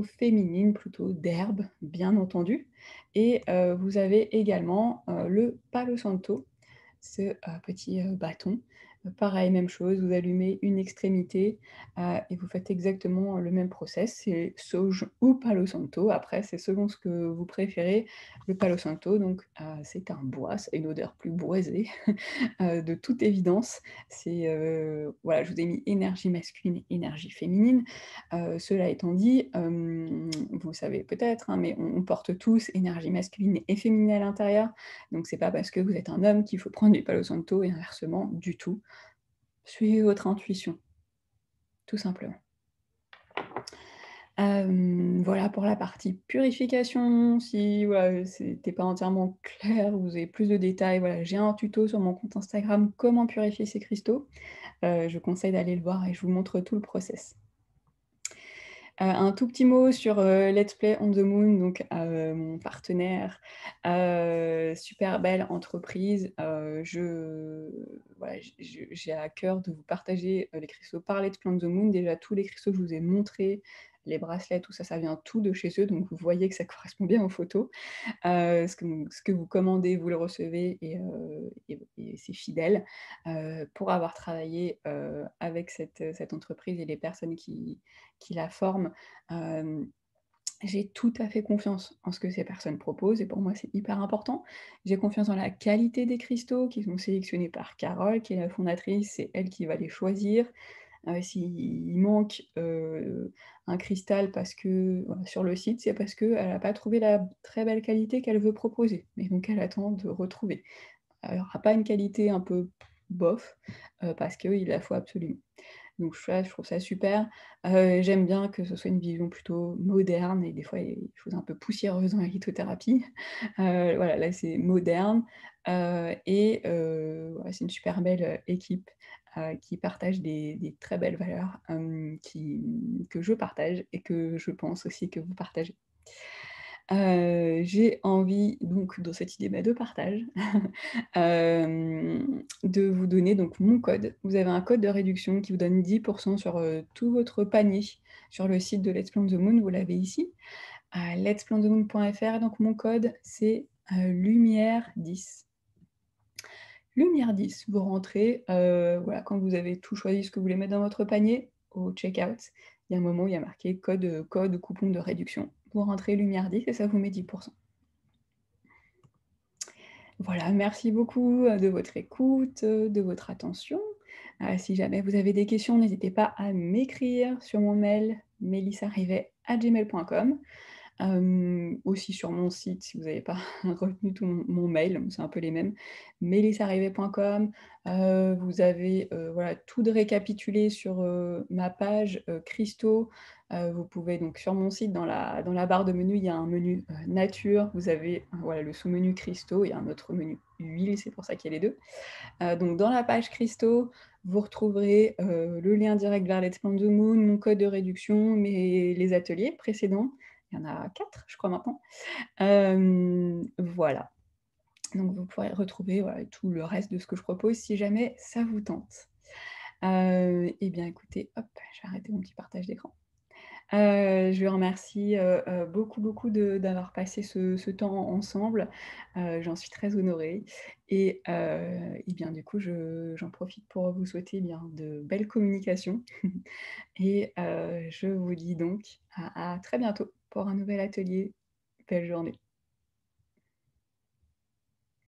féminine, plutôt d'herbe, bien entendu et vous avez également, le palo santo, ce, petit, bâton. Pareil, même chose, vous allumez une extrémité, et vous faites exactement le même process. C'est sauge ou palo santo, après c'est selon ce que vous préférez. Le palo santo donc, c'est un bois, ça a une odeur plus boisée, de toute évidence. C'est, voilà, je vous ai mis énergie masculine, énergie féminine. Cela étant dit, vous savez peut-être, hein, mais on porte tous énergie masculine et féminine à l'intérieur. Donc c'est pas parce que vous êtes un homme qu'il faut prendre du Palo Santo et inversement, du tout. Suivez votre intuition, tout simplement. Voilà pour la partie purification. Si voilà, c'était pas entièrement clair, vous avez plus de détails, voilà, j'ai un tuto sur mon compte Instagram «Comment purifier ses cristaux». Je conseille d'aller le voir et je vous montre tout le process. Un tout petit mot sur, Let's Play on the Moon, donc mon partenaire, super belle entreprise. Voilà, j'ai à cœur de vous partager, les cristaux par Let's Play on the Moon. Déjà tous les cristaux que je vous ai montrés, les bracelets, tout ça, ça vient tout de chez eux, donc vous voyez que ça correspond bien aux photos. Ce que vous commandez, vous le recevez et c'est fidèle. Pour avoir travaillé, avec cette entreprise et les personnes qui la forment, hem, j'ai tout à fait confiance en ce que ces personnes proposent et pour moi, c'est hyper important. J'ai confiance en la qualité des cristaux qui sont sélectionnés par Carole, qui est la fondatrice, c'est elle qui va les choisir. S'il manque, un cristal parce que voilà, sur le site, c'est parce qu'elle a pas trouvé la très belle qualité qu'elle veut proposer et donc elle attend de retrouver. Elle aura pas une qualité un peu bof, parce qu'il la faut absolument. Donc ça, je trouve ça super. J'aime bien que ce soit une vision plutôt moderne et des fois, il y a des choses un peu poussiéreuses dans la lithothérapie. Voilà, là, c'est moderne, voilà, c'est une super belle, équipe, qui partage des très belles valeurs, que je partage et que je pense aussi que vous partagez. J'ai envie donc dans cette idée, bah, de partage, de vous donner donc mon code. Vous avez un code de réduction qui vous donne 10 sur, tout votre panier sur le site de Let's Plant the Moon, vous l'avez ici, à letsplantthemoon.fr. Donc mon code c'est, lumière10. Lumière 10, vous rentrez, voilà, quand vous avez tout choisi, ce que vous voulez mettre dans votre panier, au checkout, il y a un moment où il y a marqué code, code coupon de réduction. Vous rentrez lumière 10 et ça vous met 10. Voilà, merci beaucoup, de votre écoute, de votre attention. Si jamais vous avez des questions, n'hésitez pas à m'écrire sur mon mail melissarivet@gmail.com. Aussi sur mon site, si vous n'avez pas retenu tout mon mail, c'est un peu les mêmes, melissarivet.com. Vous avez, voilà, tout de récapitulé sur, ma page, cristaux. Vous pouvez donc sur mon site, dans la barre de menu, il y a un menu, nature. Vous avez, voilà, le sous-menu cristaux et un autre menu huile, c'est pour ça qu'il y a les 2. Donc dans la page cristaux, vous retrouverez, le lien direct vers Let's Plant the Moon, mon code de réduction, les ateliers précédents. Il y en a 4, je crois maintenant. Voilà, donc vous pourrez retrouver, voilà, tout le reste de ce que je propose si jamais ça vous tente. Et bien écoutez, hop, je vais arrêter mon petit partage d'écran. Je vous remercie, beaucoup, beaucoup d'avoir passé ce temps ensemble. J'en suis très honorée et bien du coup, j'en profite pour vous souhaiter bien de belles communications et je vous dis donc à très bientôt pour un nouvel atelier. Belle journée.